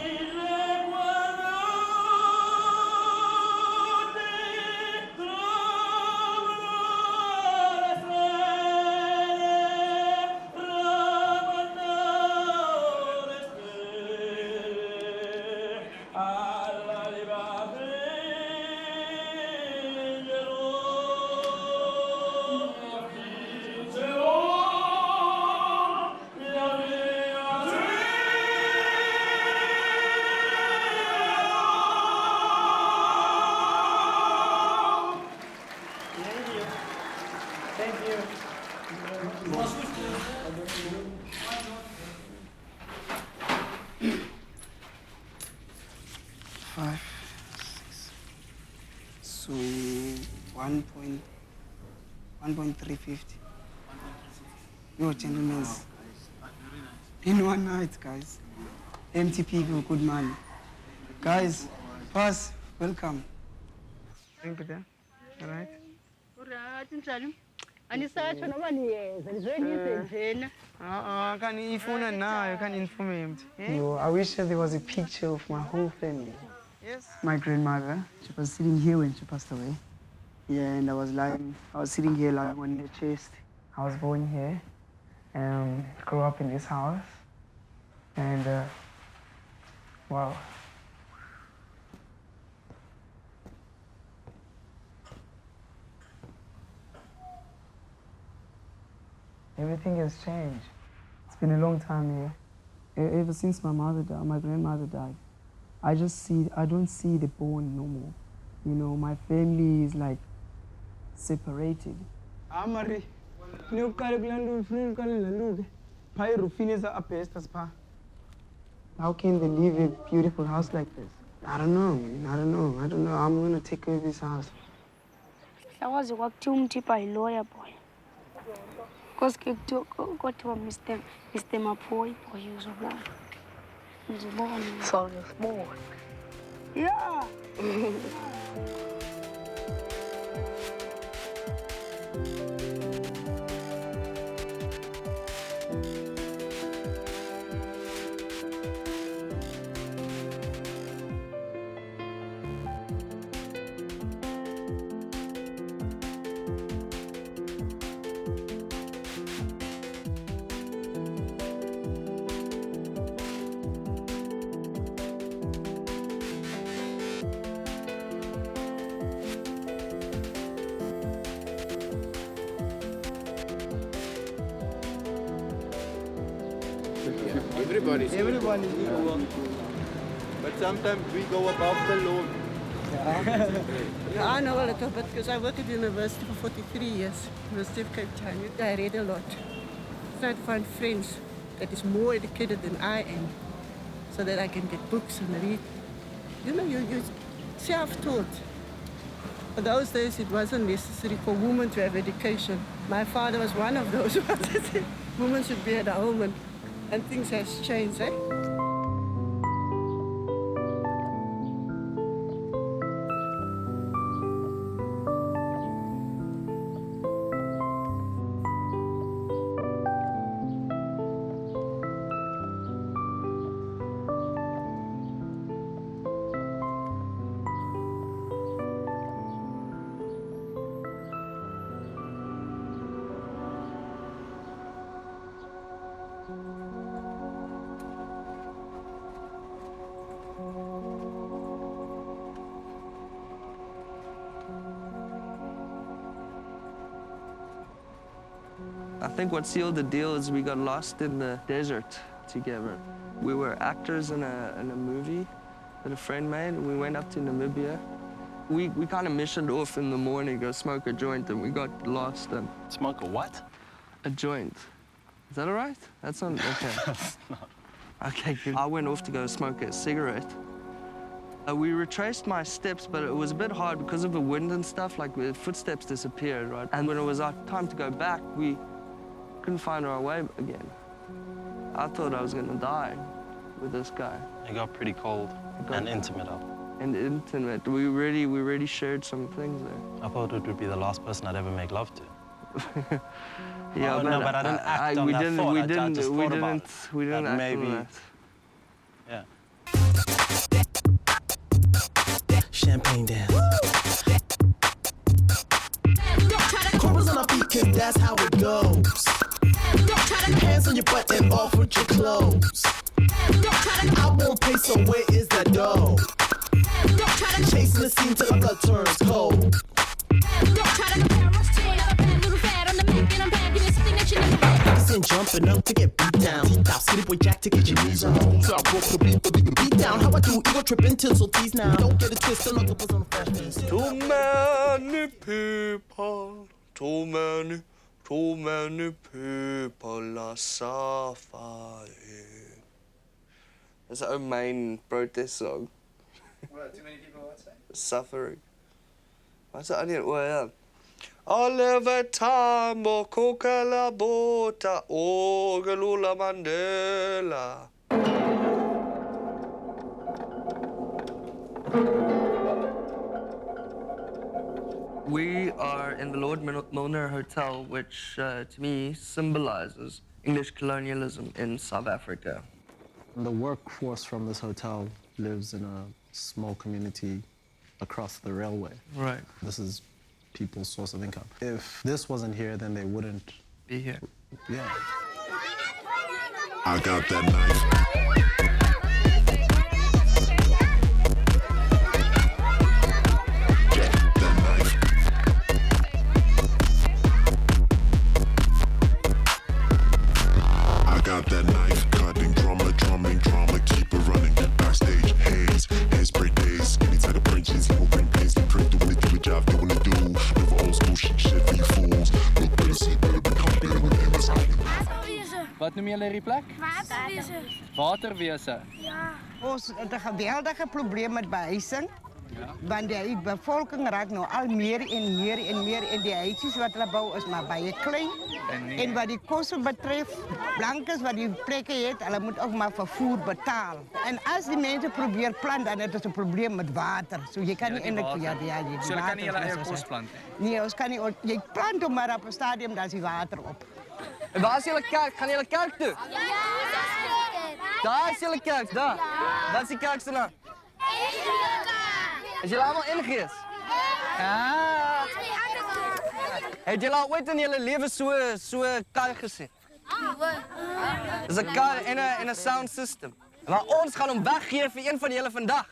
So 1.350. Your gentlemen's in one night, guys. Empty people, good money. Guys, pass, welcome. Thank you, all right? Can you phone now? You can inform him. I wish there was a picture of my whole family. Yes. My grandmother, she was sitting here when she passed away. Yeah, and I was sitting here lying on the chest. I was born here and grew up in this house. And, wow. Everything has changed. It's been a long time here. Ever since my grandmother died, I don't see the bone no more. You know, my family is like separated. Amari, how can they live a beautiful house like this? I don't know, man. I don't know. I'm gonna take over this house. I was working by lawyer boy. Because I got to Mr. Mapoy for you so long. So you're small. Yeah. Everybody's equal. But sometimes we go above the law. I know a little bit because I worked at the university for 43 years, University of Cape Town. I read a lot. Try to find friends that is more educated than I am, so that I can get books and read. You know, you're self-taught. For those days, it wasn't necessary for women to have education. My father was one of those ones that said women should be at home, and things has changed, eh? I think what sealed the deal is we got lost in the desert together. We were actors in a movie that a friend made. We went up to Namibia. We kind of missioned off in the morning, go smoke a joint, and we got lost. And Smoke a what? A joint. Is that all right? That's not okay. Okay, good. I went off to go smoke a cigarette. We retraced my steps, but it was a bit hard because of the wind and stuff. Like, the footsteps disappeared, right? And when it was our time to go back, we couldn't find our way again. I thought I was gonna die with this guy. It got pretty cold and intimate up. And intimate. We really shared some things there. I thought it would be the last person I'd ever make love to. Yeah, no, but I didn't act on that thought. I just thought about it. We didn't act maybe, on that. Yeah. Champagne dance. Chorus on our feet, cause that's how it goes. Hands on your butt and off with your clothes. I won't pay, so where is that dough? Chasing the scene till the blood turns cold. And jumping up to get beat down. T-top, city boy Jack to get your knees on. Top rope to beat down. How I do, ego tripping till so tease now. Don't get it twisted, on the buzz on the flash. Too many people, too many people are suffering. That's our main protest song. What, too many people, what's that? Suffering. What's that? I didn't, well, Oliver Tambo, Kokala Bota, Galula Mandela. We are in the Lord Milner Hotel, which to me symbolizes English colonialism in South Africa. The workforce from this hotel lives in a small community across the railway. Right. This is people's source of income. If this wasn't here, then they wouldn't be here. Yeah. I got that knife. Got that knife, cutting drama, drumming, drama, keep it running. Backstage, haze, hairspray days, skinny tight of branches, people bring pains, they drink, doing the job, doing the do. Never old school shit for you fools. Look better, see better, become better with MS. Wat noem julle die plek? Waterwese. Waterwese. Ja. Ons het 'n geweldige probleem met behuising. Want die bevolking raakt nou al meer en meer en meer. En die huisjes wat hulle bou is maar baie klein. En wat die kosten betreft, blankes wat die plekken heeft, hulle moet ook maar vervoer betalen. En als die mensen proberen planten, dan is het een probleem met water. So je kan niet eindelijk... So je kan niet je eigen kost planten? Nee, ons kan niet... Je plant hem maar op een stadium, dan is die water op. En waar is jullie kerk? Gaan jullie kerk toe? Ja! Daar is jullie kerk, daar. Wat is die kerkste naam? Is jullie allemaal ingees? Ja. Het jullie al ooit in jullie leven zo'n kar gezien? Dat is een kar en een sound system. Maar ons gaan hem weggeven voor een van jullie vandaag.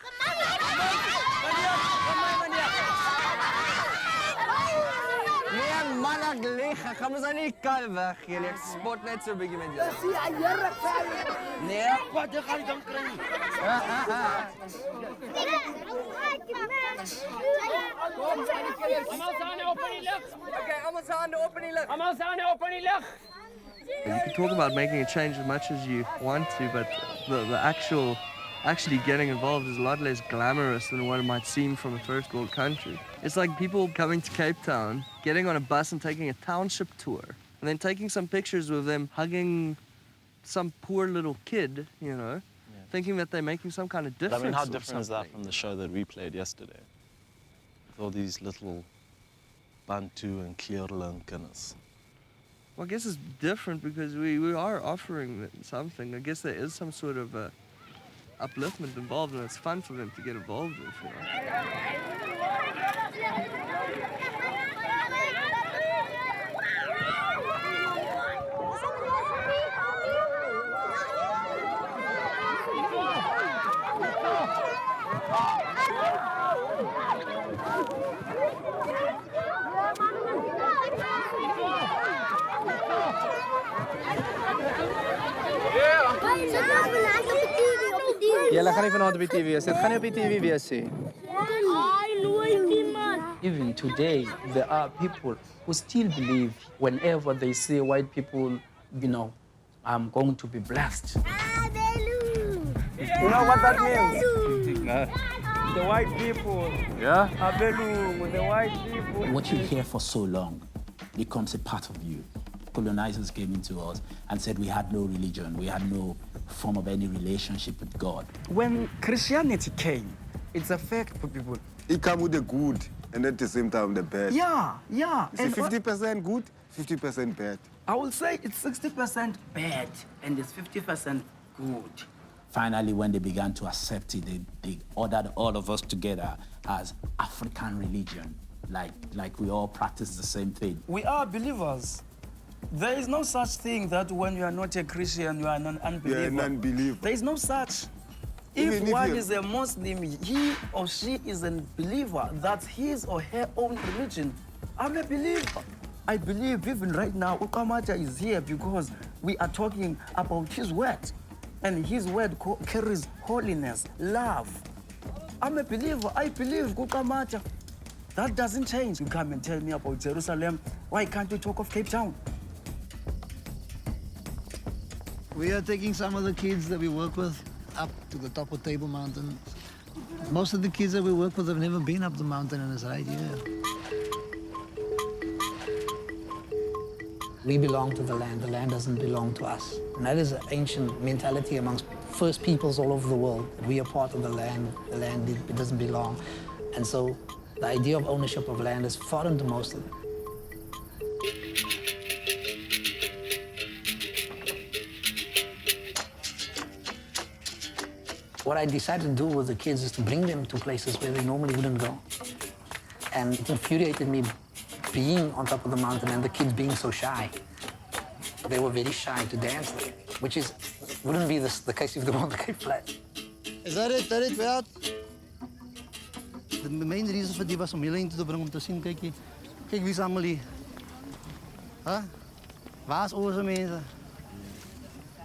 Nee, man, het liggen. Ga maar zo niet kan weg, jullie. Ik spot net zo'n beetje met jullie. Zie je, hier zijn. Nee. Wat, dit ga je dan krijgen. Allemaal handen op in die lucht. Oké, allemaal handen op in die lucht. Allemaal handen op in die lucht. You can talk about making a change as much as you want to, but the actually getting involved is a lot less glamorous than what it might seem from a first world country. It's like people coming to Cape Town, getting on a bus and taking a township tour, and then taking some pictures with them hugging some poor little kid, you know, thinking that they're making some kind of But difference. I mean, how or different is that something. from the show that we played yesterday? With all these little Bantu and Kleurlinkenes. Well, I guess it's different because we are offering something. I guess there is some sort of upliftment involved, and it's fun for them to get involved with. You know? Julle gaan nie vanaand op die TV wees. Dit gaan nie op die TV wees nie. Even today, there are people who still believe whenever they see white people, you know, I'm going to be blessed. You know what that means? No. The white people. Yeah? Abelungu, the white people. What you hear for so long becomes a part of you. Colonizers came into us and said we had no religion, we had no form of any relationship with God. When Christianity came, it's a fact for people. It comes with the good and at the same time the bad. Yeah, yeah. It's 50% good, 50% bad. I will say it's 60% bad and it's 50% good. Finally, when they began to accept it, they ordered all of us together as African religion, like we all practice the same thing. We are believers. There is no such thing that when you are not a Christian, you are an unbeliever. Yeah, an unbeliever. There is no such. If one is a Muslim, he or she is a believer. That's his or her own religion. I'm a believer. I believe even right now, Ukamata is here because we are talking about his word. And his word carries holiness, love. I'm a believer. I believe Ukamata. That doesn't change. You come and tell me about Jerusalem. Why can't you talk of Cape Town? We are taking some of the kids that we work with up to the top of Table Mountain. Most of the kids that we work with have never been up the mountain, and it's right here. We belong to the land doesn't belong to us. And that is an ancient mentality amongst first peoples all over the world. We are part of the land it doesn't belong. And so the idea of ownership of land is foreign to most of them. What I decided to do with the kids is to bring them to places where they normally wouldn't go. And it infuriated me being on top of the mountain and the kids being so shy. They were very shy to dance there, which wouldn't be the case if they were on the Cape Flat. Is that it? That it, Bert? The main reason for die was om julle in te bring om te sien, kyk wie's almal hier. Huh? Waar's al onze mense?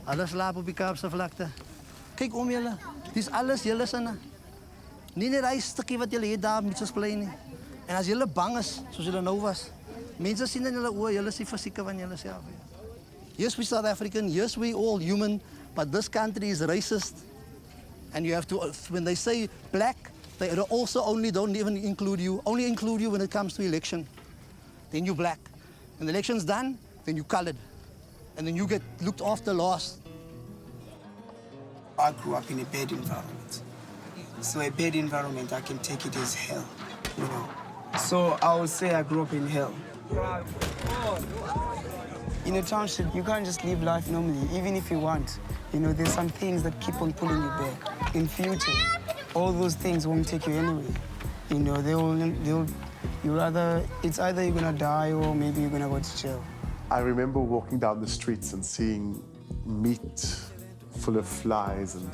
Hulle slaap op die Kaapse vlakte. Kyk om julle. Dis alles julle sinne. Nie net daai stukkie wat julle het daar met ons bly nie. En as julle bang is, soos julle nou was, mense sien in julle oë, julle is nie fisieke van julle self. Yes, we South African, yes, we all human, but this country is racist. And you have to, when they say black, they also don't even include you, only include you when it comes to election. Then you're black. When the election's done, then you're colored. And then you get looked after last. I grew up in a bad environment. So a bad environment, I can take it as hell, you know. So I would say I grew up in hell. In a township, you can't just live life normally, even if you want. You know, there's some things that keep on pulling you back. In future, all those things won't take you anywhere. You know, it's either you're gonna die or maybe you're gonna go to jail. I remember walking down the streets and seeing meat full of flies and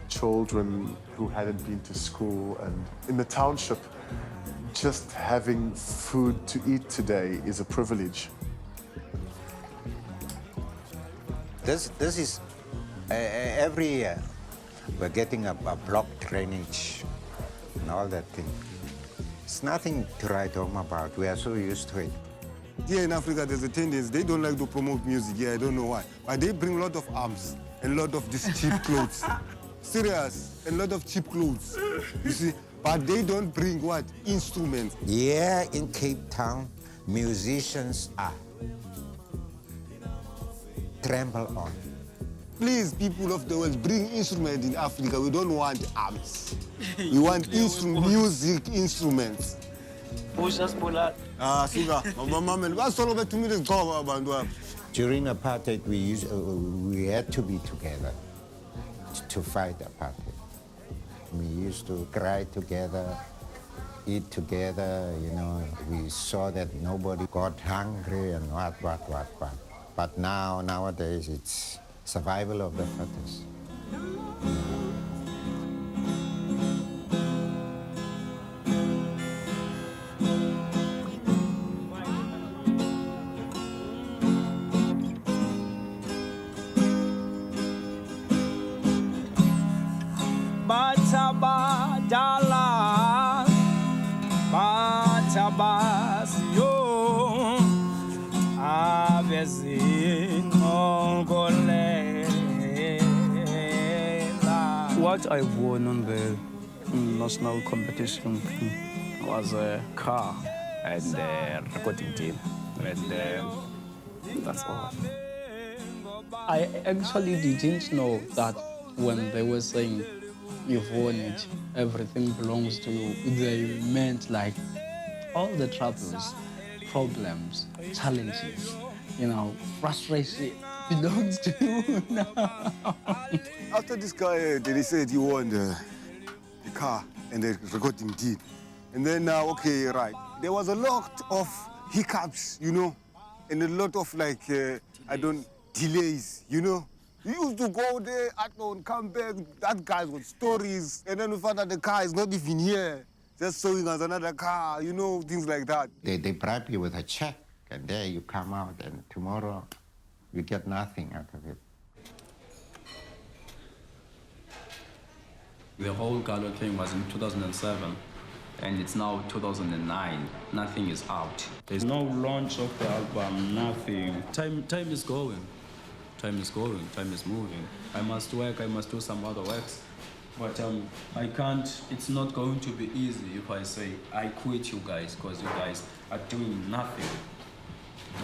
children who hadn't been to school. And in the township, just having food to eat today is a privilege. This is every year we're getting a block drainage and all that thing. It's nothing to write home about. We are so used to it. Here in Africa, there's a tendency, they don't like to promote music here, I don't know why. But they bring a lot of arms and a lot of these cheap clothes. Serious, a lot of cheap clothes, you see. But they don't bring what? Instruments. Yeah, in Cape Town, musicians are trampled on. Please, people of the world, bring instruments in Africa. We don't want arms. We want music instruments. During apartheid, we had to be together to fight apartheid. We used to cry together, eat together, you know. We saw that nobody got hungry and what. But nowadays, it's survival of the fittest. What I won on the national competition was a car and a recording team, and that's all. I actually didn't know that when they were saying you've won it, everything belongs to you. They meant like all the troubles, problems, challenges, you know, frustration belongs to you now. After this guy, they said he won the car and the recording deal. And then now, okay, right. There was a lot of hiccups, you know, and a lot of like, delays, you know. We used to go there, and come back, that guy's got stories, and then we found out the car is not even here, just showing us another car, you know, things like that. They bribe you with a check, and there you come out, and tomorrow you get nothing out of it. The whole Galo thing was in 2007, and it's now 2009. Nothing is out. There's no launch of the album, nothing. Time is going. Time is going, time is moving. I must work, I must do some other works. But I can't, it's not going to be easy if I say, I quit you guys, because you guys are doing nothing.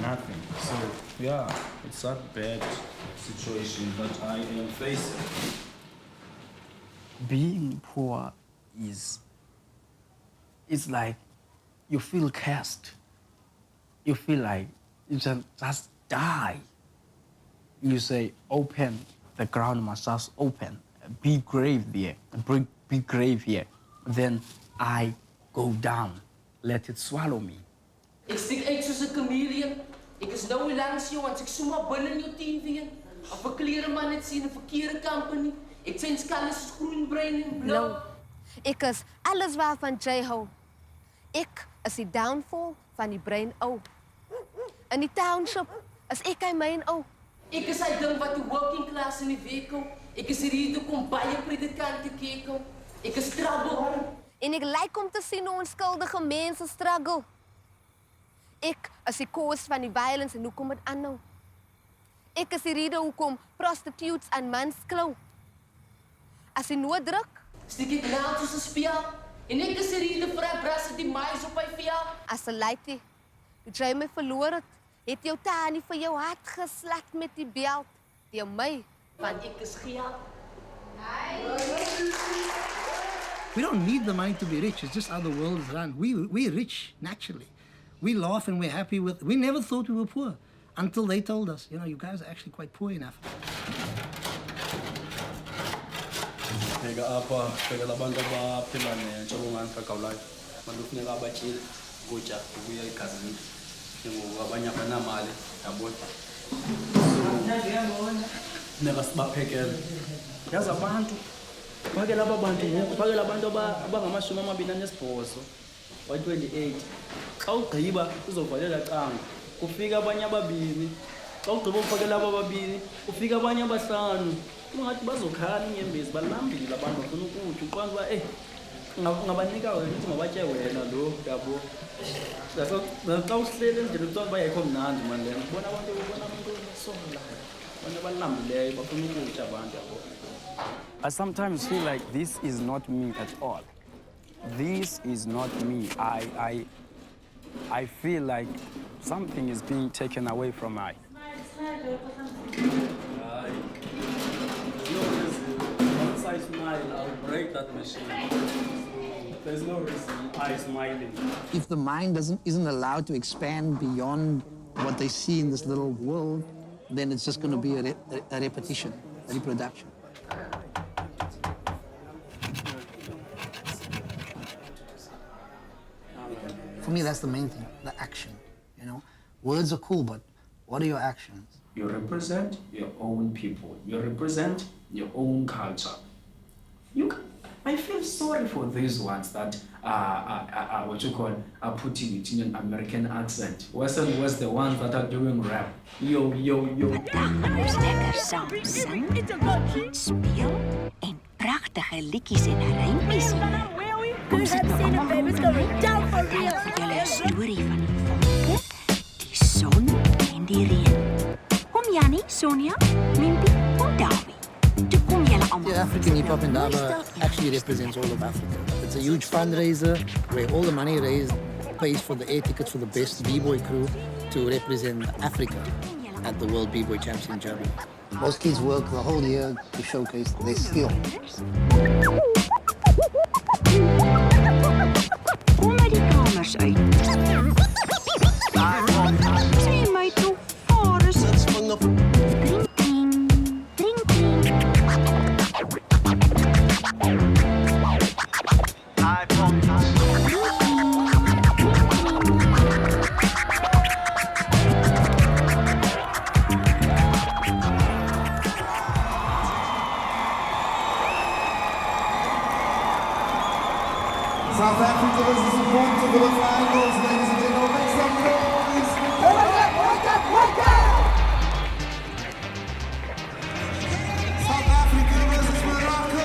Nothing. So, yeah, it's a bad situation that I am facing. Being poor is like you feel cursed. You feel like you just die. You say, open, the ground must just open. A big grave there, a big grave here. Then I go down, let it swallow me. Ik stik uit soos 'n chameleon. Ek is nou langs jou, want ek so maar binne in jou teen weer. Of 'n klereman net sien 'n verkeerde company. Ek sien skalles soos groen, bruin en blou. Ek is alles waarvan jy hou. Ek is die downfall van die brein ou. In die township is ek hy myn ou. Ek is hy ding wat die working class in die week hou. Ek is hier toe kom baie predikante kyk hou. Ek is trouble. En ek like om te sien hoe onskuldige mense struggle. Ek is die cause van die violence en hoekom dit aanhou. Ek is die rede hoekom prostitutes aan mans klou. As die nood druk, stik ek naald soos 'n speel. En ek is die rede vir hy brasse die mais op hy vel. As 'n lady, toe jy my verloor het jou tannie vir jou hart geslat met die belt. Teen my, want ek is geld. We don't need the money to be rich. It's just how the world is run. We're rich naturally. We laugh and we're happy with. We never thought we were poor until they told us, you know, you guys are actually quite poor in Africa. Yazi abantu bakela abantu ngoku bakela abantu abangamashumi amabini anesibhozo wa-28 xa ugqiba uzovalela canga kufika abanye ababini xa ugqiba ukufakela abo babini ufika abanye abahlanu ungathi bazokhala inyembezi balambile abantu bafuna ukutya uqonda uba ungabanika wena uthi mabatye wena lo yabo xa usihleli endlela uqonda uba yayikho mnandi mani lena ubona abantu sola abantu abalambileyo bafuna ukutya abantu yabo. I sometimes feel like this is not me at all. This is not me. I feel like something is being taken away from me. Once I smile, I'll break that machine. There's no reason I smiling. If the mind isn't allowed to expand beyond what they see in this little world, then it's just going to be a repetition, a reproduction. For me, that's the main thing, the action, you know? Words are cool, but what are your actions? You represent your own people. You represent your own culture. I feel sorry for these ones that are putting it in an American accent. Western was the ones that are doing rap. Yo, yo, yo. Ons lekker saam sing, speel en pragtige liedjies en rympjies. Kom sit nou allemaal om my, vertel vir julle 'n storie van die wolke, die son en die reën. Kom Jannie, Sonja, Mimpie, kom Dawie. Toe kom julle almal. The African hip hop in Daba actually represents all of Africa. It's a huge fundraiser where all the money raised pays for the air tickets for the best B-boy crew to represent Africa at the World B-boy Champs in Germany. Most kids work the whole year to showcase their skill. Kom uit die kamers uit. Sê my toe, waar is dit? Drink, drink, drink, drink. South Africa is the support to the finals, ladies and gentlemen. Make some noise. Wake up! South Africa versus Morocco.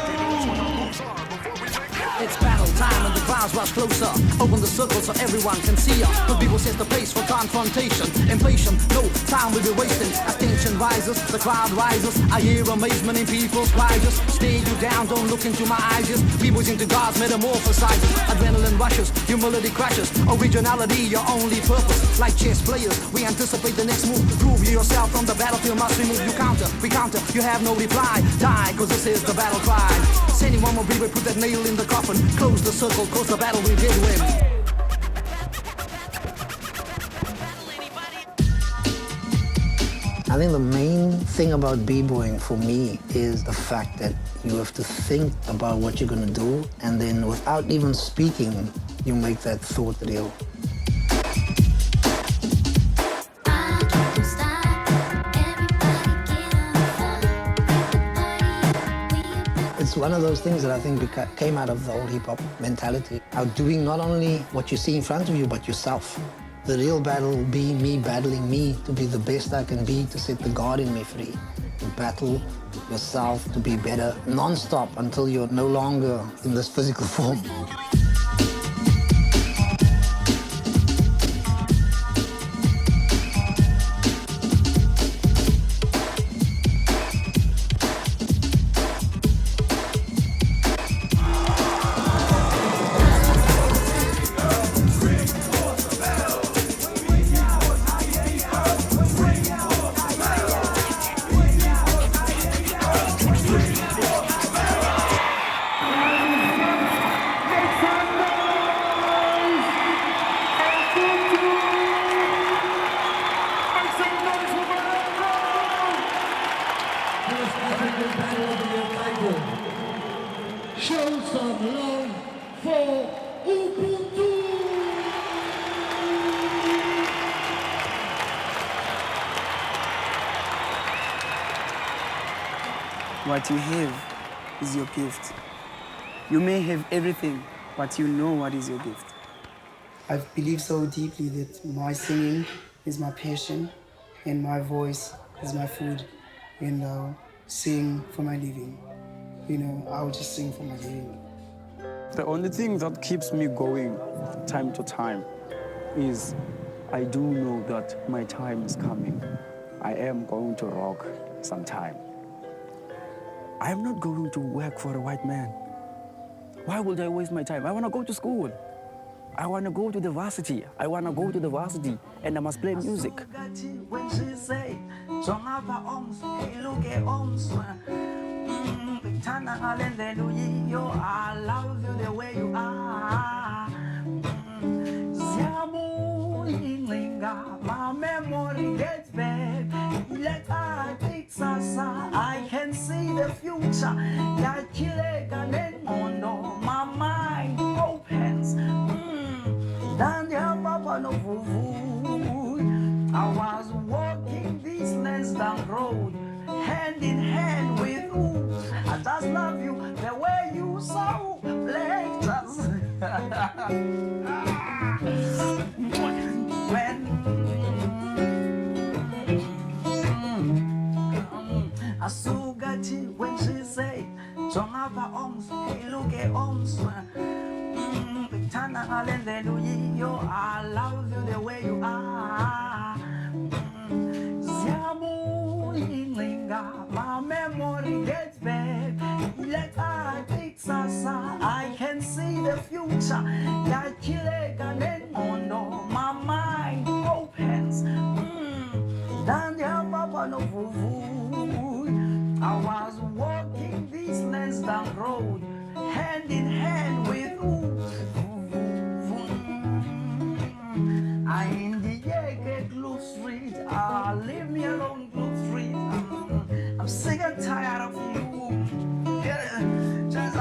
It's battle time and the crowds rush closer. Open the circle so everyone can see us. The people set the pace for confrontation. Impatient, no time will be wasting. As tension rises, the crowd rises. I hear amazement in people's cries. Just stay you down, don't look into my eyes. Just people into God's metamorphosizes. Adrenaline rushes, humility crashes. Originality, your only purpose. Like chess players, we anticipate the next move. Prove yourself from the battlefield, must remove. You counter, we counter, you have no reply. Die, cause this is the battle cry. Send anyone will be, put that nail in the coffin. Close the circle, close the battle, we did win. I think the main thing about b-boying for me is the fact that you have to think about what you're going to do, and then without even speaking, you make that thought real. It's one of those things that I think came out of the whole hip-hop mentality. Outdoing not only what you see in front of you, but yourself. The real battle will be me battling me to be the best I can be, to set the God in me free. To battle yourself to be better non-stop until you're no longer in this physical form. Show some love for Ubuntu! What you have is your gift. You may have everything, but you know what is your gift. I believe so deeply that my singing is my passion, and my voice is my food, and I'll sing for my living. I'll just sing for my living. The only thing that keeps me going time to time is I do know that my time is coming. I am going to rock sometime. I am not going to work for a white man. Why would I waste my time? I want to go to school. I want to go to the varsity. I want to go to the varsity and I must play music. When she say, I love you the way you are. My memory gets back. I can see the future. My mind opens. I was walking this lands down road, hand in hand with you. I just love you the way you so blessed us. Asugati when she say, Jongapa oms, iluke oms. Tana hallelujah, I love you the way you are. Ziamu inlinga, my memory gets back. I can see the future. My mind opens. I was walking this lands down road, hand in hand with you. I in the Glove Street. Leave me alone, Glove Street. I'm sick and tired of you. Just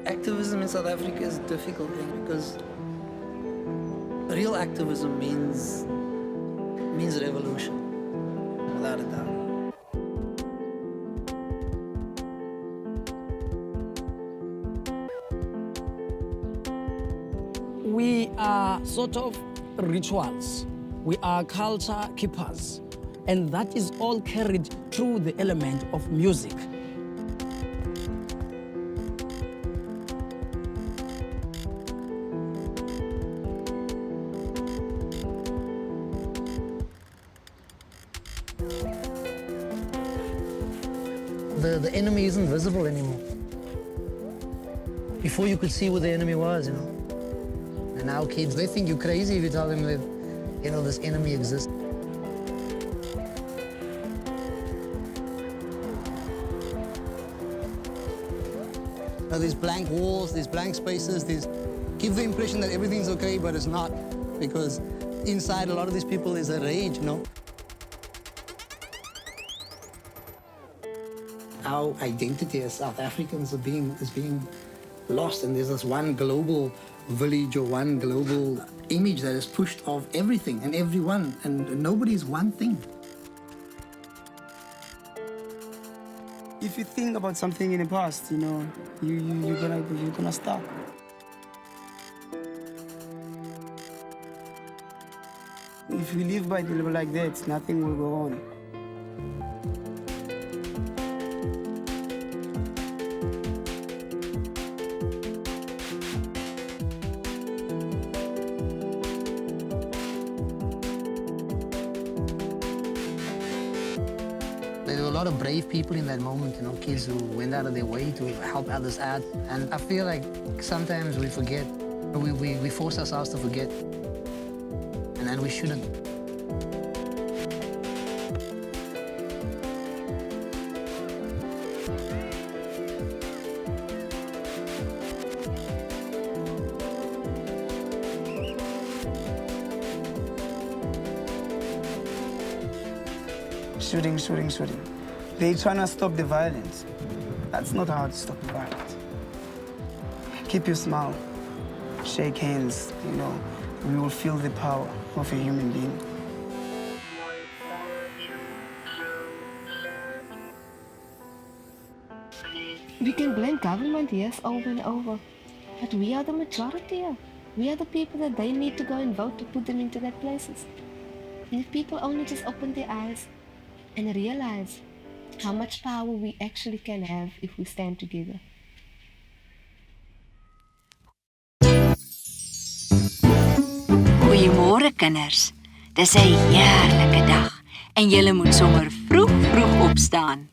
Activism in South Africa is a difficult thing because real activism means revolution, without a doubt. We are sort of rituals. We are culture keepers. And that is all carried through the element of music. The enemy isn't visible anymore. Before you could see what the enemy was, And now kids, they think you're crazy if you tell them that, this enemy exists. These blank walls, these blank spaces, give the impression that everything's okay, but it's not, because inside a lot of these people is a rage, Our identity as South Africans is being lost, and there's this one global village or one global image that is pushed of everything and everyone, and nobody's one thing. If you think about something in the past, you're gonna stop. If you live by the level like that, nothing will go on. There were a lot of brave people in that moment, kids who went out of their way to help others out. And I feel like sometimes we forget, we force ourselves to forget, and we shouldn't. Shooting. They're trying to stop the violence. That's not how to stop the violence. Keep your smile, shake hands, we will feel the power of a human being. We can blame government, yes, over and over, but we are the majority. We are the people that they need to go and vote to put them into their places. And if people only just open their eyes and realize how much power we actually can have if we stand together. Goeiemôre kinders. Dis 'n heerlike dag en julle moet sommer vroeg opstaan.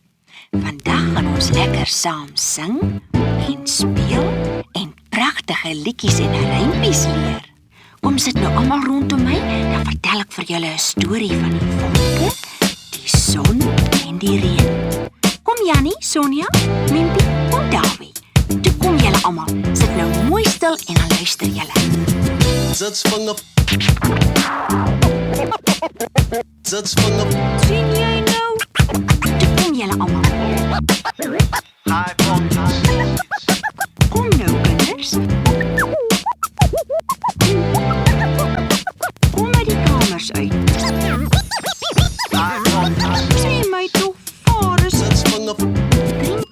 Vandag gaan ons lekker saam sing en speel en pragtige liedjies en rympies leer. Kom sit nou almal rondom my, dan vertel ek vir julle 'n storie van die wolke, die son en die reën. Kom Jannie, Sonja, Mimpie, kom Davie. Toe kom julle almal, sit nou mooi stil en dan luister julle. Zats van op. Sien jy nou? Toe kom julle almal. Kom nou kinders. Kom uit die kamers uit. Sê my toe, waar is Zats van op. Drink.